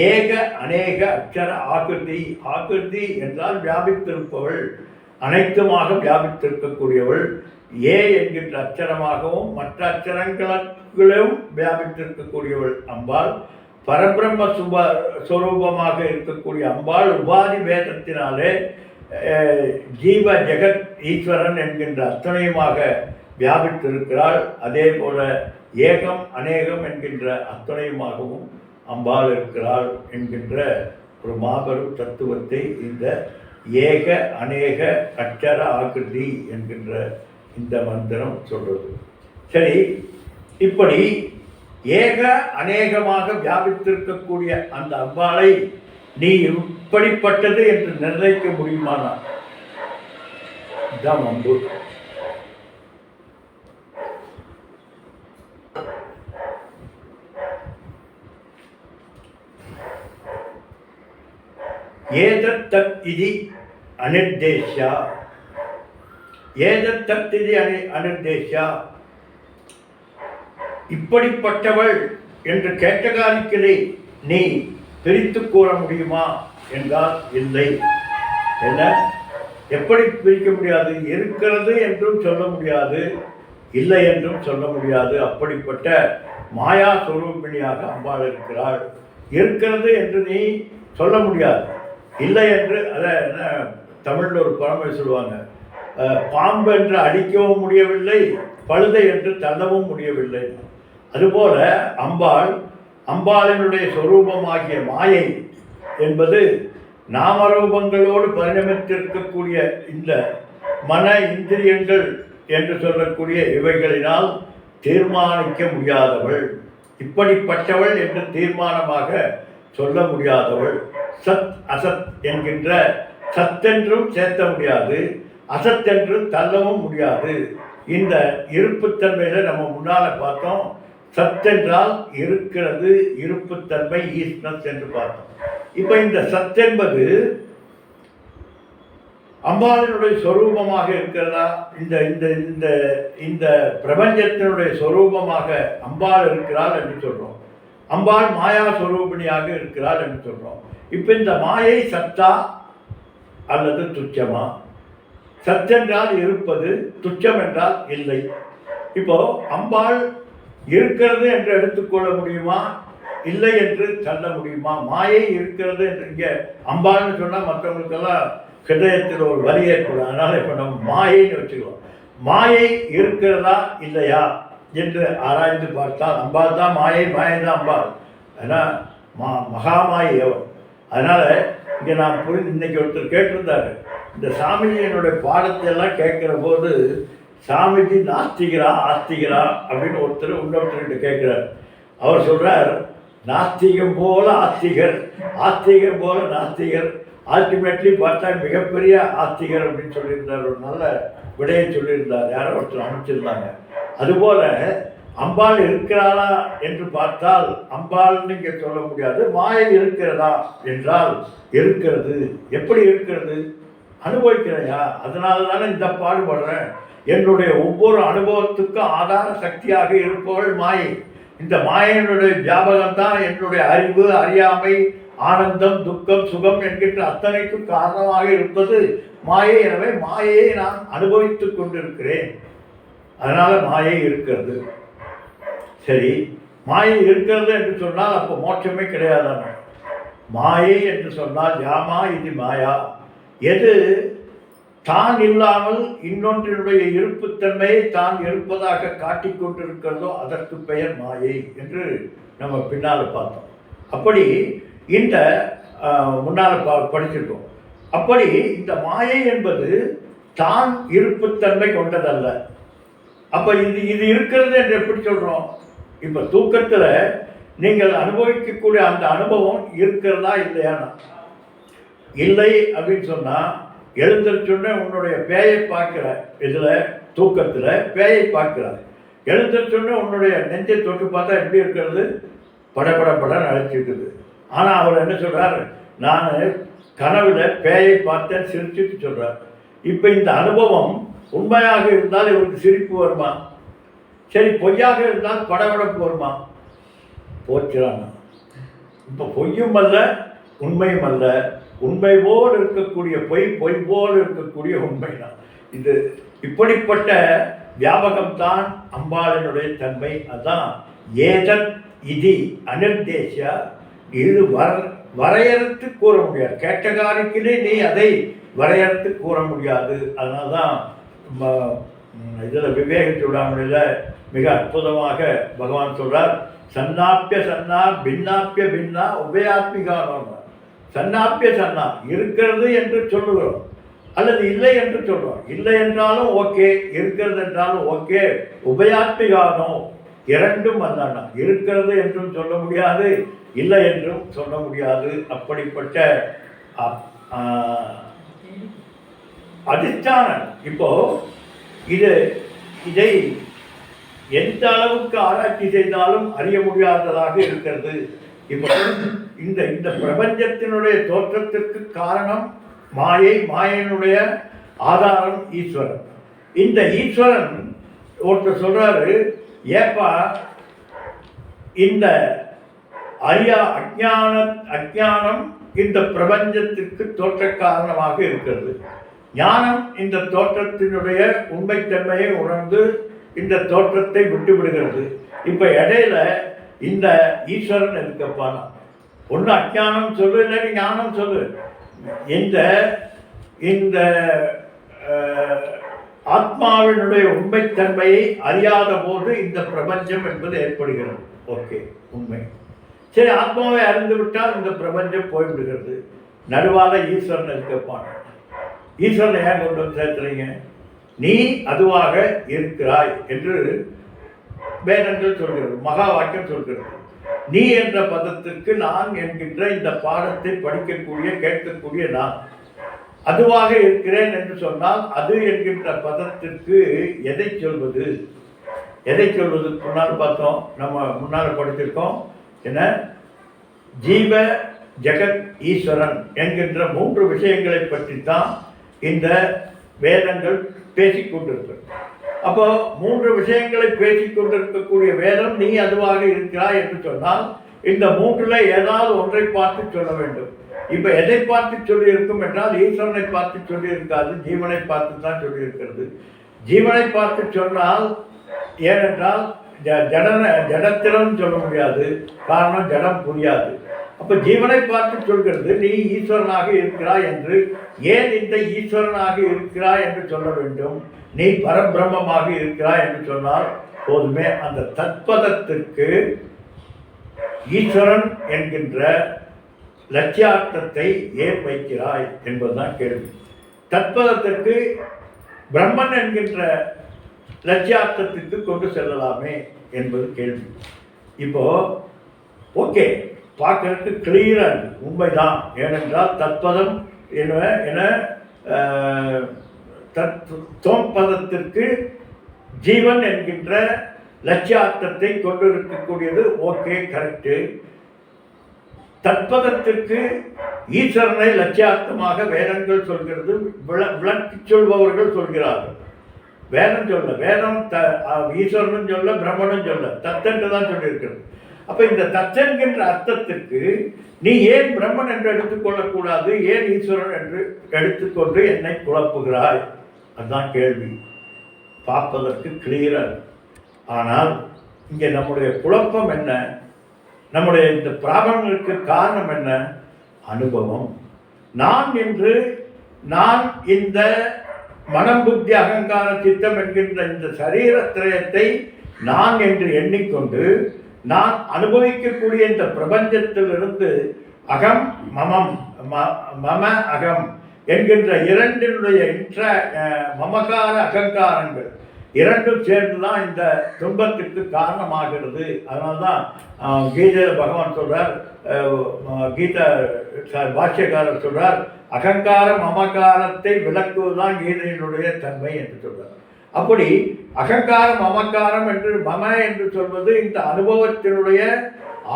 ஏக அநேக அக்ஷர ஆகிருதி என்றால் வியாபித்திருப்பவள், அனைத்துமாக வியாபித்திருக்கக்கூடியவள். என்கின்ற அச்சரமாகவும் மற்ற அச்சரங்களும் வியாபித்திருக்கக்கூடியவள் அம்பாள். பரபிரம்ம ஸ்வரூபமாக இருக்கக்கூடிய அம்பாள் உபாதி பேதத்தினாலே ஜீவ ஜெகத் ஈஸ்வரன் என்கின்ற அத்தனையுமாக வியாபித்திருக்கிறாள். அதே போல ஏகம் அநேகம் என்கின்ற அத்தனையுமாகவும் அம்பாள் இருக்கிறாள் என்கின்ற ஒரு மாபெரும் தத்துவத்தை இந்த ஏக அநேக அக்ஷர ஆகிருதி என்கின்ற இந்த மந்திரம் சொல்றது. சரி, இப்படி ஏக அநேகமாக வியாபித்திருக்கக்கூடிய அந்த அம்பாளை நீ இப்படிப்பட்டது என்று நிர்ணயிக்க முடியுமானா தான் அம்பு. ஏதத்தத் இதி அனிர்தேஷ்யா, ஏதத்தத் இதி அனிர்தேஷ்யா, இப்படிப்பட்டவள் என்று கேட்டகாரிக்கலை நீ பிரித்து கூற முடியுமா என்றால் இல்லை. என்ன, எப்படி பிரிக்க முடியாது? இருக்கிறது என்றும் சொல்ல முடியாது, இல்லை என்றும் சொல்ல முடியாது. அப்படிப்பட்ட மாயா சொரூபிணியாக அம்பாள் இருக்கிறாள். இருக்கிறது என்று நீ சொல்ல முடியாது, இல்லை என்று அதை என்ன தமிழில் ஒரு பழமொழி சொல்லுவாங்க, பாம்பு என்று அடிக்கவும் முடியவில்லை, பழுதை என்று தள்ளவும் முடியவில்லை. அதுபோல அம்பாளினுடைய சொரூபமாகிய மாயை என்பது நாமரூபங்களோடு பரிணமித்திருக்கக்கூடிய இந்த மன இந்திரியங்கள் என்று சொல்லக்கூடிய இவைகளினால் தீர்மானிக்க முடியாதவள், இப்படிப்பட்டவள் என்று தீர்மானமாக சொல்ல முடியாதவள். சத் அசத் என்கின்ற சத்தென்றும் சேர்த்த முடியாது, அசத்தென்றும் தள்ளவும் முடியாது. இந்த இருப்புத்தன்மையில நம்ம முன்னால பார்த்தோம். சத்தென்றால் இருக்கிறது, இருப்புத்தன்மை, ஈஸ்னஸ் என்று பார்த்தோம். இப்ப இந்த சத்தென்பது அம்பாளினுடைய சொரூபமாக இருக்கிறதா? இந்த இந்த இந்த இந்த பிரபஞ்சத்தினுடைய சொரூபமாக அம்பாள் இருக்கிறாள் என்று சொல்றோம். அம்பாள் மாயா சொரூபிணியாக இருக்கிறாள் என்று சொல்றோம். இப்ப இந்த மாயை சத்தா அல்லது துச்சமா? சத்தென்றால் இருப்பது, துச்சம் என்றால் இல்லை. இப்போ அம்பாள் இருக்கிறது என்று எடுத்துக்கொள்ள முடியுமா, இல்லை என்று சொல்ல முடியுமா? மாயை இருக்கிறது என்று இங்கே அம்பாள்னு சொன்னால் மற்றவங்களுக்கெல்லாம் ஹிருதயத்தில் ஒரு வலி ஏற்படும். அதனால இப்போ நம்ம மாயைன்னு வச்சுக்கிறோம். மாயை இருக்கிறதா இல்லையா என்று ஆராய்ந்து பார்த்தால் அம்பாள் தான் மாயை, மாயை தான் அம்பாள். ஏன்னா மகாமாயை அவன். அதனால இங்கே நான் இன்னைக்கு ஒருத்தர் கேட்டிருந்தாரு, இந்த சாமிஜியினுடைய பாடத்தை எல்லாம் கேட்கிற போது சாமிஜி நாஸ்திகரா ஆஸ்திகரா அப்படின்னு ஒருத்தர் இன்னொருத்தர்கிட்ட கேட்கிறார். அவர் சொல்றார், நாஸ்திகம் போல ஆஸ்திகர், ஆஸ்திகம் போல நாஸ்திகர், அல்டிமேட்லி பார்த்தா மிகப்பெரிய ஆஸ்திகர் அப்படின்னு சொல்லியிருந்தார். ஒரு நல்ல விடையை சொல்லியிருந்தார், யாரோ ஒருத்தர் அமைச்சிருந்தாங்க. அதுபோல அம்பாள் இருக்கிறாளா என்று பார்த்தால் அம்பாள்னு இங்கே சொல்ல முடியாது. மாயை இருக்கிறதா என்றால் இருக்கிறது. எப்படி இருக்கிறது? அனுபவிக்கிறையா? அதனால தானே இந்த பாடுபடுறேன். என்னுடைய ஒவ்வொரு அனுபவத்துக்கும் ஆதார சக்தியாக இருப்பவள் மாயை. இந்த மாயனுடைய வியாபகம் தான் என்னுடைய அறிவு, அறியாமை, ஆனந்தம், துக்கம், சுகம் என்கின்ற அத்தனைக்கும் காரணமாக இருப்பது மாயை. எனவே மாயையை நான் அனுபவித்துக் கொண்டிருக்கிறேன். அதனால மாயை இருக்கிறது. சரி, மாயை இருக்கிறது என்று சொன்னால் அப்போ மோட்சமே கிடையாதான? மாயை என்று சொன்னால் யாமா இது மாயா, எது தான் இல்லாமல் இன்னொன்றினுடைய இருப்புத்தன்மையை தான் இருப்பதாக காட்டிக் கொண்டிருக்கிறதோ அதற்கு பெயர் மாயை என்று நம்ம பின்னால் பார்த்தோம். அப்படி இந்த முன்னால் படிச்சிருக்கோம். அப்படி இந்த மாயை என்பது தான் இருப்புத்தன்மை கொண்டதல்ல. அப்போ இது இருக்கிறது என்று எப்படி சொல்கிறோம்? இப்போ தூக்கத்தில் நீங்கள் அனுபவிக்கக்கூடிய அந்த அனுபவம் இருக்கிறதா இல்லையானா? இல்லை அப்படின்னு சொன்னால் எழுந்திருச்சோன்னே உன்னுடைய பேயை பார்க்குற, இதில் தூக்கத்தில் பேயை பார்க்குறாரு. எழுந்திருச்சோன்னே உன்னுடைய நெஞ்சை தொட்டு பார்த்தா எப்படி இருக்கிறது? படபடப்படன்னு அழைச்சிருக்குது. ஆனால் அவர் என்ன சொல்கிறார்? நான் கனவில் பேயை பார்த்தேன் சிரிச்சுட்டு சொல்கிறார். இப்போ இந்த அனுபவம் உண்மையாக இருந்தால் இவருக்கு சிரிப்பு வருமா? சரி, பொய்யாக இருந்தால் படபடப்பு வருமா? போச்சுறாங்க. இப்போ பொய்யும் அல்ல உண்மையும் அல்ல, உண்மை போல் இருக்கக்கூடிய பொய், பொய் போல் இருக்கக்கூடிய உண்மை தான் இது. இப்படிப்பட்ட வியாபகம்தான் அம்பாளினுடைய தன்மை. அதுதான் ஏதத் இதி அனிர்தேசியா. இது வரையறுத்து கூற முடியாது. கேட்டகாரிக்கிலே நீ அதை வரையறுத்து கூற முடியாது. அதனால தான் இதில் விவேக சூடாமணியில் மிக அற்புதமாக பகவான் சொல்றார், சன்னாப்பிய சன்னா பின்னாப்பிய பின்னா உபயாத்மிகான. சன்னாப்பிய சன்னா இருக்கிறது என்று சொல்லுகிறோம், அல்லது இல்லை என்று சொல்கிறோம். இல்லை என்றாலும் ஓகே, இருக்கிறது என்றாலும் ஓகே. உபயாத்மிகானோ இரண்டும் வந்தானா, இருக்கிறது என்றும் சொல்ல முடியாது, இல்லை என்றும் சொல்ல முடியாது. அப்படிப்பட்ட அதிஷ்டானம். இப்போ இதை எந்த அளவுக்கு ஆராய்ச்சி செய்தாலும் அறிய முடியாததாக இருக்கிறது. இப்போ இந்த பிரபஞ்சத்தினுடைய தோற்றத்திற்கு காரணம் மாயை, மாயனுடைய ஆதாரம் ஈஸ்வரன். இந்த ஈஸ்வரன் ஒருத்தர் சொல்றாரு, ஏப்பா இந்த அஞ்ஞானம் இந்த பிரபஞ்சத்திற்கு தோற்ற காரணமாக இருக்கிறது. ஞானம் இந்த தோற்றத்தினுடைய உண்மைத்தன்மையை உணர்ந்து இந்த தோற்றத்தை விட்டு விடுகிறது. இப்போ இடையில இந்த ஈஸ்வரன் இருக்கப்பா, ஒன்று அஞ்ஞானம் சொல்லு, இல்லை ஞானம் சொல்லு. இந்த ஆத்மாவினுடைய உண்மைத்தன்மையை அறியாத போது இந்த பிரபஞ்சம் என்பது ஏற்படுகிறது. ஓகே, உண்மை. சரி, ஆத்மாவை அறிந்து விட்டால் இந்த பிரபஞ்சம் போய்விடுகிறது. நடுவால ஈஸ்வரன் இருக்கப்பா. ஈஸ்வரனை ஏன் கொண்டு வந்து சேர்த்துறீங்க? நீ அதுவாக இருக்கிறாய் என்று வேதங்கள் சொல்கிறது, மகா வாக்கியம் சொல்கிறது. நீ என்ற பதத்திற்கு நான் என்கின்ற இந்த பாடத்தை படிக்கக்கூடிய கேட்கக்கூடிய நான் அதுவாக இருக்கிறேன் என்று சொன்னால், அது என்கின்ற பதத்திற்கு எதை சொல்வது? முன்னால் பார்த்தோம், நம்ம முன்னால் படித்திருக்கோம். என்ன? ஜீவ ஜெகத் ஈஸ்வரன் என்கின்ற 3 விஷயங்களை பற்றி தான் இந்த வேதங்கள் பேசிக்கொண்டிருக்கிறது. அப்போ 3 விஷயங்களை பேசிக்கொண்டிருக்கக்கூடிய வேதம் நீ அதுவாக இருக்கிறாய் என்று சொன்னால், இந்த 3ல் ஏதாவது ஒன்றை பார்த்து சொல்ல வேண்டும். இப்போ எதை பார்த்து சொல்லியிருக்கும் என்றால், ஈஸ்வரனை பார்த்து சொல்லியிருக்காது, ஜீவனை பார்த்து தான் சொல்லியிருக்கிறது. ஜீவனை பார்த்து சொன்னால், ஏனென்றால் ஜடத்திலும் சொல்ல முடியாது, காரணம் ஜடம் புரியாது. அப்போ ஜீவனை பார்த்து சொல்கிறது நீ ஈஸ்வரனாக இருக்கிறாய் என்று. ஏன் இந்த ஈஸ்வரனாக இருக்கிறாய் என்று சொல்ல வேண்டும்? நீ பரபிரம்மமாக இருக்கிறாய் என்று சொன்னால் போதுமே. அந்த தத்பதத்திற்கு ஈஸ்வரன் என்கின்ற லட்சியார்த்தத்தை ஏன் வைக்கிறாய் என்பதுதான் கேள்வி. தத்பதத்திற்கு பிரம்மன் என்கின்ற லட்சியார்த்தத்திற்கு கொண்டு செல்லலாமே என்பது கேள்வி. இப்போ ஓகே, பார்க்கறதுக்கு கிளியராக இருக்கு, உண்மைதான். ஏனென்றால் தத்பதம் என தோம்பதத்திற்கு ஜீவன் என்கின்ற லட்சியார்த்தத்தை கொண்டிருக்கக்கூடியது ஓகே, கரெக்டு. தத்பதத்திற்கு ஈஸ்வரனை லட்சியார்த்தமாக வேதங்கள் சொல்கிறது, விளக்கி சொல்பவர்கள் சொல்கிறார்கள். வேதம் சொல்ல, வேதம் ஈஸ்வரனும் சொல்ல, பிரம்மனும் சொல்ல, தத்தென்று தான் சொல்லியிருக்கிறது. அப்போ இந்த தத்தென்கின்ற அர்த்தத்திற்கு நீ ஏன் பிரம்மன் என்று எடுத்துக்கொள்ளக்கூடாது, ஏன் ஈஸ்வரன் என்று எடுத்துக்கொண்டு என்னை குழப்புகிறாய்? அதுதான் கேள்வி. பார்ப்பதற்கு கிளியராக. ஆனால் இங்கே நம்முடைய குழப்பம் என்ன? நம்முடைய இந்த பிராபங்களுக்கு காரணம் என்ன? அனுபவம். நான் என்று நான் இந்த மனம் புத்தி அகங்கார சித்தம் என்கின்ற இந்த சரீரத்திரயத்தை நான் என்று எண்ணிக்கொண்டு நான் அனுபவிக்கக்கூடிய இந்த பிரபஞ்சத்திலிருந்து அகம் மமம் மம அகம் என்கின்ற இரண்டினுடைய மமகார அகங்காரங்கள் இரண்டும் சேர்ந்துதான் இந்த துன்பத்துக்கு காரணமாகிறது. அதனால்தான் கீதையில் பகவான் சொல்றார், கீதா பாஷ்யக்காரர் சொல்றார், அகங்காரம் மமகாரத்தை விளக்குவதுதான் கீதையினுடைய தன்மை என்று சொல்றார். அப்படி அகங்காரம் மமக்காரம் என்று மம என்று சொல்வது இந்த அனுபவத்தினுடைய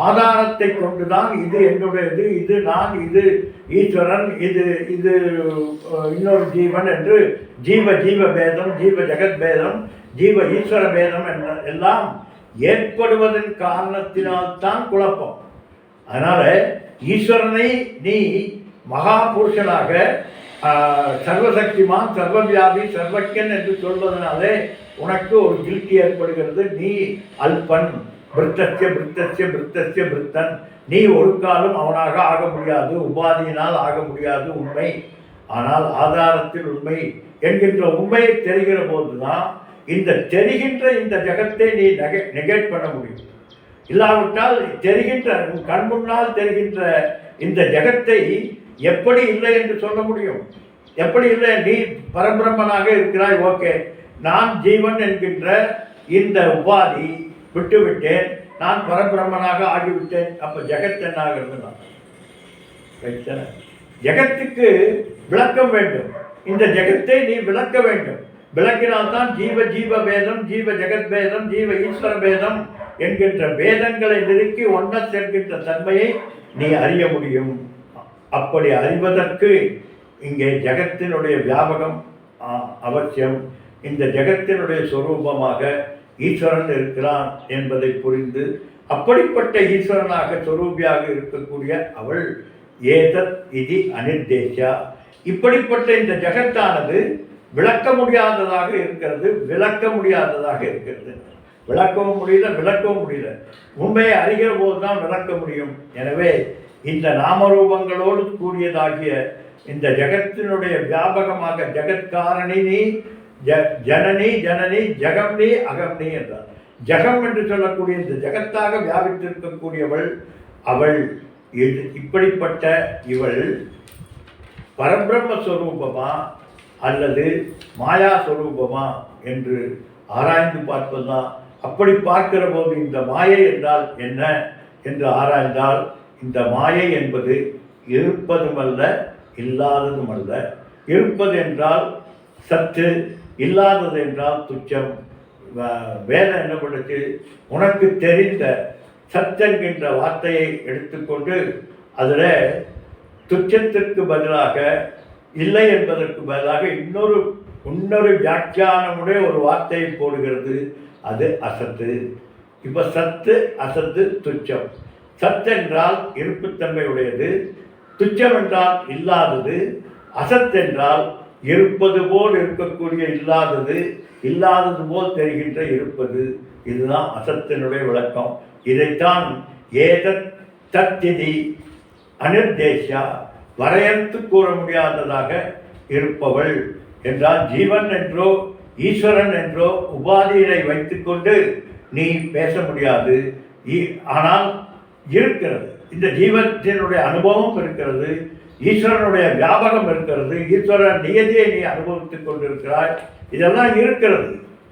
ஆதாரத்தை கொண்டுதான் இது என்னுடையது, இது நான், இது ஈஸ்வரன், இது இது இன்னொரு ஜீவன் என்று ஜீவ பேதம், ஜீவ ஜெகத் பேதம், ஜீவ ஈஸ்வர பேதம் எல்லாம் ஏற்படுவதன் காரணத்தினால்தான் குழப்பம். அதனால ஈஸ்வரனை நீ மகா புருஷனாக சர்வசக்திமான், சர்வவியாபி, சர்வஜன் என்று சொல்வதனாலே உனக்கு ஒரு கில்ட்டி ஏற்படுகிறது. நீ அல்பன், பிருத்தன், நீ ஒரு காலம் அவனாக ஆக முடியாது, உபாதியினால் ஆக முடியாது, உண்மை. ஆனால் ஆதாரத்தில் உண்மை என்கின்ற உண்மையை தெரிகிற போதுதான் இந்த தெரிகின்ற இந்த ஜகத்தை நீ நெகேட் பண்ண முடியும். இல்லாவிட்டால் தெரிகின்ற கண் முன்னால் தெரிகின்ற இந்த ஜகத்தை எப்படி இல்லை என்று சொல்ல முடியும்? எப்படி இல்லை? நீ பரபிரம்மனாக இருக்கிறாய், ஓகே. நான் ஜீவன் என்கின்ற இந்த உபாதி விட்டுவிட்டேன், நான் பரபிரம்மனாக ஆகிவிட்டேன். அப்போ ஜெகத் என்ன ஆகிறது? ஜெகத்துக்கு விளக்கம் வேண்டும். இந்த ஜெகத்தை நீ விளக்க வேண்டும். விளக்கினால்தான் ஜீவ பேதம், ஜீவ ஜெகத் பேதம், ஜீவ ஈஸ்வர பேதம் என்கின்ற பேதங்களை நெருக்கி ஒன்றை என்கின்ற தன்மையை நீ அறிய முடியும். அப்படி அறிவதற்கு இங்கே ஜெகத்தினுடைய வியாபகம் அவசியம். இந்த ஜெகத்தினுடைய சொரூபமாக ஈஸ்வரன் இருக்கிறான் என்பதை புரிந்து அப்படிப்பட்ட ஈஸ்வரனாக சொரூபியாக இருக்கக்கூடிய அவள் ஏதத் இது அனிர்தேஷா. இப்படிப்பட்ட இந்த ஜெகத்தானது விளக்க முடியாததாக இருக்கிறது, விளக்கவும் முடியல. உண்மையை அறிகிற போது தான் விளக்க முடியும். எனவே இந்த நாமரூபங்களோடு கூடியதாகிய இந்த ஜெகத்தினுடைய வியாபகமாக ஜெகத்காரணி நீ, ஜனனி ஜெகம்னி அகம்னி என்றார். ஜெகம் என்று சொல்லக்கூடிய இந்த ஜெகத்தாக வியாபித்திருக்கக்கூடியவள் அவள். இப்படிப்பட்ட இவள் பரபிரம்மஸ்வரூபமா அல்லது மாயா ஸ்வரூபமா என்று ஆராய்ந்து பார்ப்பதுதான். அப்படி பார்க்கிற போது இந்த மாயை என்றால் என்ன என்று ஆராய்ந்தால், இந்த மாயை என்பது இருப்பதுமல்ல இல்லாததுமல்ல. இருப்பது என்றால் சத்து, இல்லாதது என்றால் துச்சம். வேதம் என்ன பண்ணுச்சு? உனக்கு தெரிந்த சத்தென்கின்ற வார்த்தையை எடுத்துக்கொண்டு அதில் துச்சத்திற்கு பதிலாக, இல்லை என்பதற்கு பதிலாக இன்னொரு வியாக்கியானமுடைய ஒரு வார்த்தையை போடுகிறது. அது அசத்து. இப்போ சத்து, அசத்து, துச்சம். சத்தென்றால் இருப்புத்தன்மை உடையது, துச்சம் என்றால் இல்லாதது, அசத்தென்றால் இருப்பது போல் இருக்கக்கூடிய இல்லாதது, இல்லாதது போல் தெரிகின்ற இருப்பது. இதுதான் அசத்தினுடைய விளக்கம். இதைத்தான் ஏதத் தத்திதி அனிர்தேஷா, வரையறுத்து கூற முடியாததாக இருப்பவள் என்றால் ஜீவன் என்றோ ஈஸ்வரன் என்றோ உபாதியை வைத்துக்கொண்டு நீ பேச முடியாது. ஆனால் இருக்கிறது, இந்த ஜீவத்தினுடைய அனுபவம் இருக்கிறது, ஈஸ்வரனுடைய வியாபகம் இருக்கிறது, ஈஸ்வரன் நியதியை நீ அனுபவித்துக் கொண்டிருக்கிறாய். இதெல்லாம் இருக்கிறது.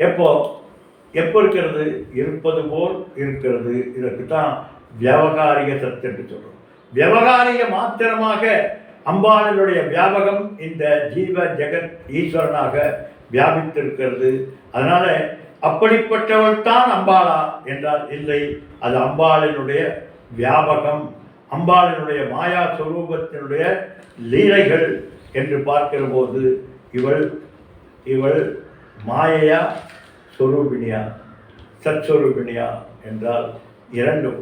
எப்போ இருக்கிறது? இருப்பது போல் இருக்கிறது. இதற்கு தான் வியாபகாரிக சத்து என்று சொல்றோம். வியாபகாரிக மாத்திரமாக அம்பாளினுடைய வியாபகம் இந்த ஜீவ ஜெகத் ஈஸ்வரனாக வியாபித்திருக்கிறது. அதனால அப்படிப்பட்டவள் தான் அம்பாளா என்றால் இல்லை, அது அம்பாளினுடைய வியாபகம், அம்பாளினுடைய மாயா சொரூபத்தினுடைய லீலைகள் என்று பார்க்கிற போது இவள் மாயையா சொரூபிணியா சத்ஸ்வரூபிணியா என்றால் இரண்டும்.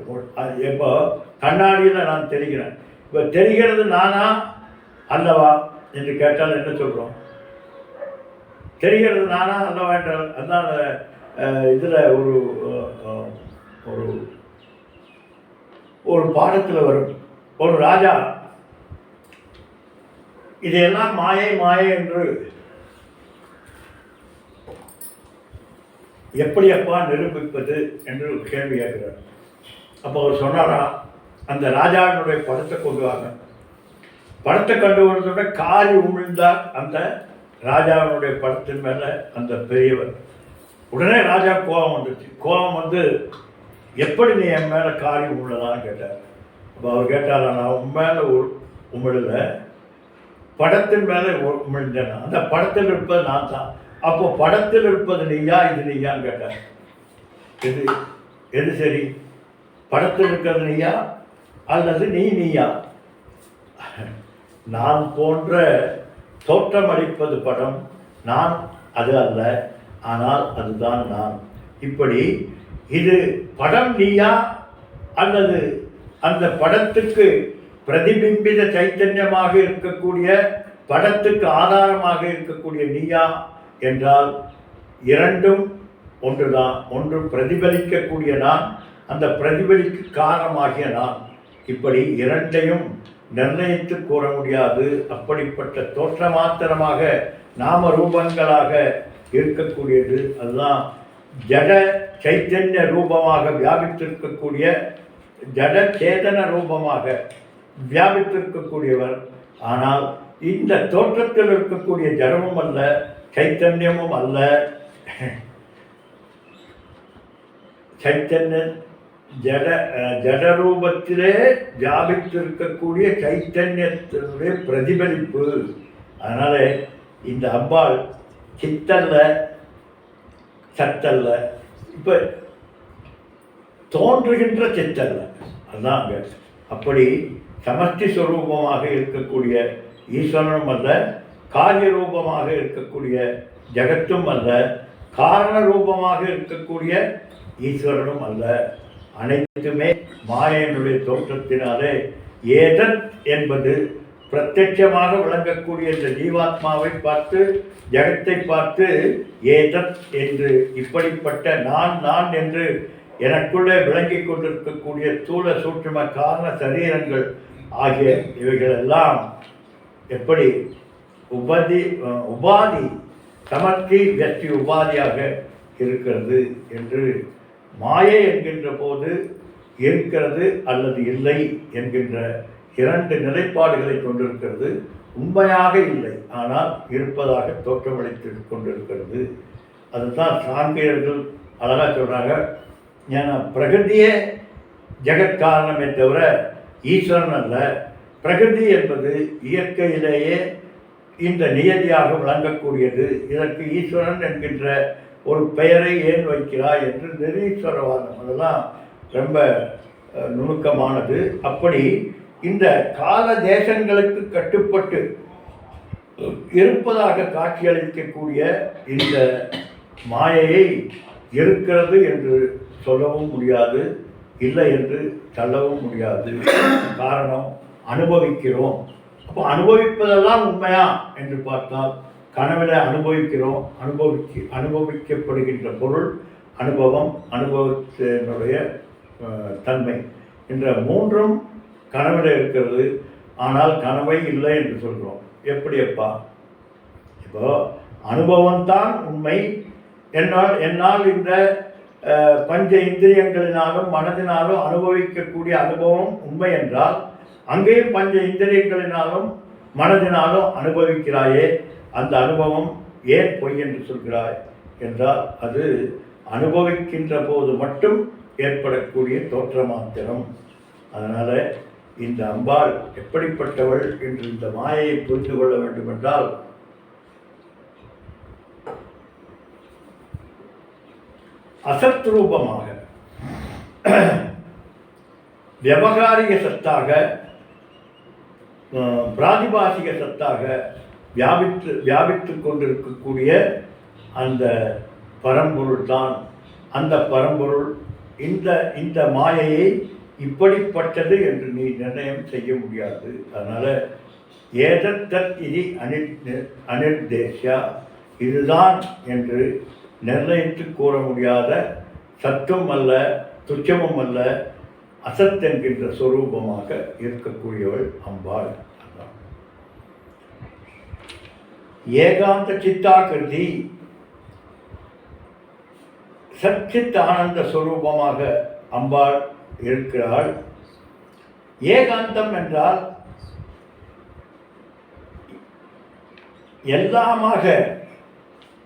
இப்போ கண்ணாடியில் நான் தெரிகிறேன், இப்போ தெரிகிறது நானா அல்லவா என்று கேட்டால் என்ன சொல்கிறோம்? தெரிகிறது நானா அல்லவா என்றால் அதான் இதில் ஒரு ஒரு ஒரு பாடத்தில் வரும். ஒரு ராஜா இதையெல்லாம் மாயை மாயை என்று எப்படி அப்பா நிரூபிப்பது என்று ஒரு கேள்வி கேட்கிறார். அப்போ அவர் சொன்னாரா, அந்த ராஜாவினுடைய படத்தை கொண்டு வாங்க. படத்தை கண்டு வரதோட காரி உமிழ்ந்தார் அந்த ராஜாவினுடைய படத்தின் மேலே அந்த பெரியவர். உடனே ராஜா கோபம் வந்துச்சு. கோபம் வந்து எப்படி நீ என் மேலே காரி உமிழலான்னு கேட்டார். அப்போ அவர் கேட்டாரா, நான் உன் மேலே உமிழலை, படத்தின் மேலே உமிழ்ந்தேன், அந்த படத்தில் இருப்பது நான் தான். அப்போ படத்தில் இருப்பது நீயா இது நீயான்னு கேட்டார். எது எது சரி, படத்தில் இருக்கிறது நீயா அல்லது நீயா? நான் போன்ற தோற்றம் அளிப்பது படம், நான் அது அல்ல, ஆனால் அதுதான் நான். இப்படி இது படம் நீயா அல்லது அந்த படத்துக்கு பிரதிபிம்பித சைத்தன்யமாக இருக்கக்கூடிய, படத்துக்கு ஆதாரமாக இருக்கக்கூடிய நீயா என்றால் இரண்டும் ஒன்றுதான். ஒன்று பிரதிபலிக்கக்கூடிய நான், அந்த பிரதிபலிக்கு காரணமாகிய நான். இப்படி இரண்டையும் நிர்ணயித்து கூற முடியாது. அப்படிப்பட்ட தோற்ற மாத்திரமாக நாம ரூபங்களாக இருக்கக்கூடியது. அதுதான் ஜட சைத்தன்ய ரூபமாக வியாபித்திருக்கக்கூடிய, ஜட சேதன ரூபமாக வியாபித்திருக்கக்கூடியவர். ஆனால் இந்த தோற்றத்தில் இருக்கக்கூடிய ஜடமும் அல்ல, சைத்தன்யமும் அல்ல. சைத்தன்ய ஜடரூபத்திலே வியாபித்திருக்கக்கூடிய சைத்தன்யத்தினுடைய பிரதிபலிப்பு. அதனால இந்த அம்பாள் சித்தல்ல சத்தல்ல, இப்போ தோன்றுகின்ற சித்தல்ல, அதுதான் அங்கே. அப்படி சமஷ்டி ஸ்வரூபமாக இருக்கக்கூடிய ஈஸ்வரனும் அல்ல, காரிய ரூபமாக இருக்கக்கூடிய ஜகத்தும் அல்ல, காரண ரூபமாக இருக்கக்கூடிய ஈஸ்வரனும் அல்ல. அனைத்துமே மாயனுடைய தோற்றத்தினாலே ஏதத் என்பது பிரத்யட்சமாக விளங்கக்கூடிய இந்த ஜீவாத்மாவை பார்த்து, ஜகத்தை பார்த்து ஏதத் என்று, இப்படிப்பட்ட நான் நான் என்று எனக்குள்ளே விளங்கி கொண்டிருக்கக்கூடிய ஸ்தூல சூட்சும காரண சரீரங்கள் ஆகிய இவைகளெல்லாம் எப்படி உபாதி சமர்த்தி வெற்றி உபாதியாக இருக்கிறது என்று மாயை என்கின்ற போது இருக்கிறது அல்லது இல்லை என்கின்ற இரண்டு நிலைப்பாடுகளை கொண்டிருக்கிறது. உண்மையாக இல்லை, ஆனால் இருப்பதாக தோற்றமளித்து கொண்டிருக்கிறது. அதுதான் சாங்கியர்கள் அழகாக சொல்கிறாங்க. ஏன்னா பிரகிருதியே ஜெகத்காரணமே தவிர ஈஸ்வரன் அல்ல. பிரகிருதி என்பது இயற்கையிலேயே இந்த நியதியாக விளங்கக்கூடியது. இதற்கு ஈஸ்வரன் என்கின்ற ஒரு பெயரை ஏன் வைக்கிறாய் என்று நிரீஸ்வரவாதம், அதெல்லாம் ரொம்ப நுணுக்கமானது. அப்படி இந்த கால தேசங்களுக்கு கட்டுப்பட்டு இருப்பதாக காட்சியளிக்கக்கூடிய இந்த மாயையை இருக்கிறது என்று சொல்லவும் முடியாது, இல்லை என்று தள்ளவும் முடியாது. காரணம் அனுபவிக்கிறோம். அப்போ அனுபவிப்பதெல்லாம் உண்மையா என்று பார்த்தால் கனவில் அனுபவிக்கிறோம். அனுபவிக்கப்படுகின்ற பொருள், அனுபவம், அனுபவத்தினுடைய தன்மை என்ற மூன்றும் கனவில் இருக்கிறது. ஆனால் கனவை இல்லை என்று சொல்கிறோம். எப்படியப்பா? இப்போ அனுபவம்தான் உண்மை. என்னால் இந்த பஞ்ச இந்திரியங்களினாலும் மனதினாலும் அனுபவிக்கக்கூடிய அனுபவம் உண்மை என்றால், அங்கேயும் பஞ்ச இந்திரியங்களினாலும் மனதினாலும் அனுபவிக்கிறாயே, அந்த அனுபவம் ஏன் பொய் என்று சொல்கிறாய் என்றால், அது அனுபவிக்கின்ற போது மட்டும் ஏற்படக்கூடிய தோற்றமாத்திரம். அதனால் இந்த அம்பாள் எப்படிப்பட்டவள் என்று இந்த மாயையை புரிந்து கொள்ள வேண்டும் என்றால், அசத் ரூபமாக வியவகாரிக சத்தாக பிராதிபாசிக சத்தாக வியாபித்து கொண்டிருக்கக்கூடிய அந்த பரம்பொருள் தான். அந்த பரம்பொருள் இந்த இந்த மாயையை இப்படிப்பட்டது என்று நீ நிர்ணயம் செய்ய முடியாது. அதனால் ஏதத்தத் இது அனிர்தேஷ்யா, இதுதான் என்று நிர்ணயித்து கூற முடியாத சத்தும் அல்ல, துச்சமும் அல்ல, அசத் என்கின்ற சொரூபமாக இருக்கக்கூடியவள் அம்பாள். ஏகாந்த சித்தாகிருதி சச்சித் ஆனந்த ஸ்வரூபமாக அம்பாள் இருக்கிறாள். ஏகாந்தம் என்றால் எல்லாமாக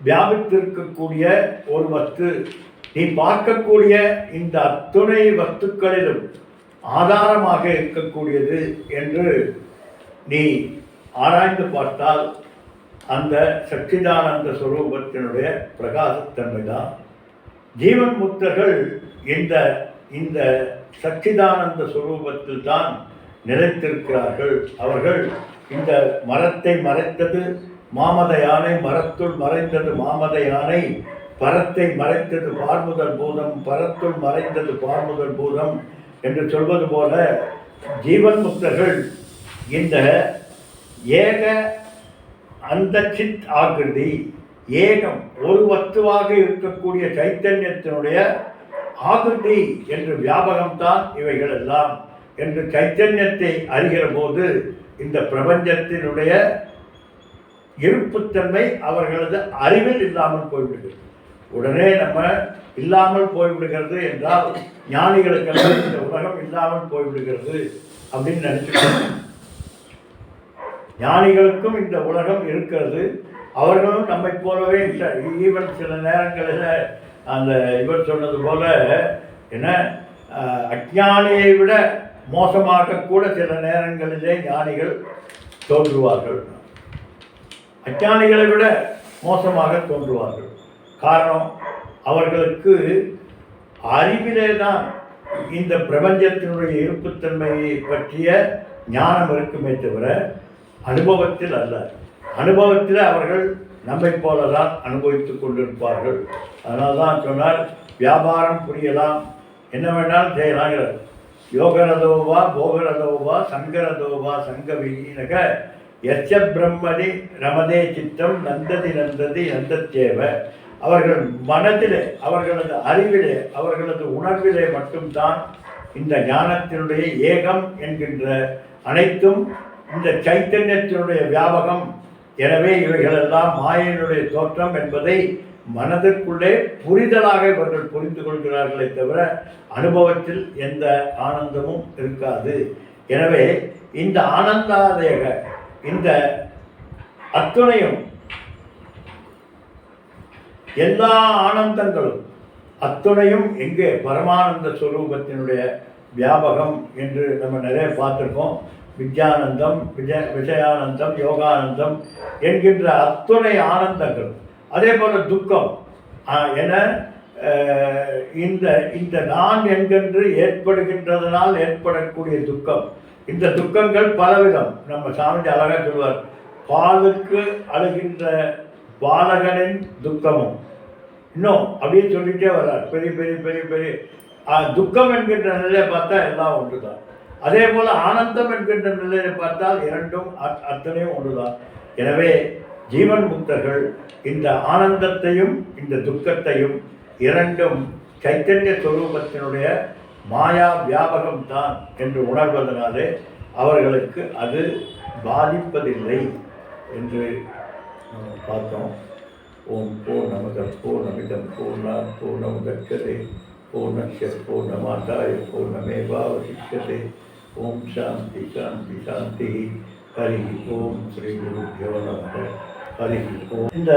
வியாபித்திருக்கக்கூடிய ஒரு வஸ்து. நீ பார்க்கக்கூடிய இந்த அத்துணை வஸ்துக்களிலும் ஆதாரமாக இருக்கக்கூடியது என்று நீ ஆராய்ந்து பார்த்தால் அந்த சச்சிதானந்த ஸ்வரூபத்தினுடைய பிரகாசத்தன்மை தான். ஜீவன் முக்தர்கள் இந்த இந்த சச்சிதானந்த ஸ்வரூபத்தில் தான் நிலைத்திருக்கிறார்கள். அவர்கள் இந்த மரத்தை மறைத்தது மாமத யானை, மரத்துள் மறைந்தது மாமத யானை, பரத்தை மறைத்தது பார்முதல் பூதம், பரத்துள் மறைந்தது பார்முதல் பூதம் என்று சொல்வது போல ஜீவன் முக்தர்கள் இந்த ஏக அந்த சித் ஆகிருதி, ஏகம் ஒரு வஸ்துவாக இருக்கக்கூடிய சைத்தன்யத்தினுடைய ஆகிருதி என்று வியாபகம்தான் இவைகள் எல்லாம் என்று சைத்தன்யத்தை அறிகிற போது இந்த பிரபஞ்சத்தினுடைய இருப்புத்தன்மை அவர்களது அறிவில் இல்லாமல் போய்விடுகிறது. உடனே நம்ம இல்லாமல் போய்விடுகிறது என்றால் ஞானிகளுக்கெல்லாம் இந்த உலகம் இல்லாமல் போய்விடுகிறது அப்படின்னு நினைச்சுக்கணும். ஞானிகளுக்கும் இந்த உலகம் இருக்கிறது. அவர்களும் நம்மை போலவே ஈவன் சில நேரங்களில் அந்த இவர் சொன்னது போல என்ன அஞ்ஞானியை விட மோசமாக கூட சில நேரங்களிலே ஞானிகள் தோன்றுவார்கள். அஞ்ஞானிகளை விட மோசமாக தோன்றுவார்கள். காரணம், அவர்களுக்கு அறிவிலே தான் இந்த பிரபஞ்சத்தினுடைய இருப்புத்தன்மையை பற்றிய ஞானம் இருக்குமே தவிர அனுபவத்தில் அல்ல. அனுபவத்தில் அவர்கள் நம்மை போல தான் அனுபவித்துக் கொண்டிருப்பார்கள். அதனால தான் சொன்னார், வியாபாரம் புரியலாம், என்ன வேணாலும் செய்யலாங்கிறார். யோகரதோவா போகரதோவா சங்கரதோவா சங்கவீனக எச்ச பிரம்மணி ரமதே சித்தம் நந்ததி நந்ததி நந்தத்தேவ. அவர்கள் மனதிலே, அவர்களது அறிவிலே, அவர்களது உணர்விலே மட்டும்தான் இந்த ஞானத்தினுடைய ஏகம் என்கின்ற அனைத்தும் இந்த சைத்தன்யத்தினுடைய வியாபகம். எனவே இவைகளெல்லாம் மாயையினுடைய தோற்றம் என்பதை மனதிற்குள்ளே புரிதலாக இவர்கள் புரிந்து கொள்கிறார்களே தவிர அனுபவத்தில் எந்த ஆனந்தமும் இருக்காது. எனவே இந்த ஆனந்தாதேக இந்த அத்துணையும் எல்லா ஆனந்தங்களும் அத்துணையும் எங்கே பரமானந்த ஸ்வரூபத்தினுடைய வியாபகம் என்று நம்ம நிறைய பார்த்துருக்கோம். வித்யானந்தம், விஷயானந்தம், யோகானந்தம் என்கின்ற அத்துணை ஆனந்தங்கள். அதே போல துக்கம் என இந்த இந்த நான் என்கின்ற ஏற்படுகின்றதனால் ஏற்படக்கூடிய துக்கம். இந்த துக்கங்கள் பலவிதம். நம்ம சாமிஜி அழகாக சொல்வார், பாலுக்கு அழுகின்ற பாலகனின் துக்கமும் இன்னும் அப்படின்னு சொல்லிட்டே வர்றார். பெரிய பெரிய பெரிய பெரிய துக்கம் என்கின்ற நிலையை பார்த்தா எல்லாம் ஒன்று தான். அதே போல் ஆனந்தம் என்கின்ற நிலையை பார்த்தால் இரண்டும் அத்தனையும் ஒன்று தான். எனவே ஜீவன் முக்தர்கள் இந்த ஆனந்தத்தையும் இந்த துக்கத்தையும் இரண்டும் சைத்தன்ய ஸ்வரூபத்தினுடைய மாயா வியாபகம் தான் என்று உணர்வதனாலே அவர்களுக்கு அது பாதிப்பதில்லை என்று பார்த்தோம். ஓம் பூர்ணமத பூர்ணமிதம் பூர்ணாத் பூர்ணமுதச்யதே பூர்ணஸ்ய பூர்ணமாதாய பூர்ணமேவாவசிஷ்யதே. ஓம் சாந்தி சாந்தி சாந்தி. ஹரி ஓம் ஸ்ரீ குருப்யோ நமः. ஹரி ஓம். இந்த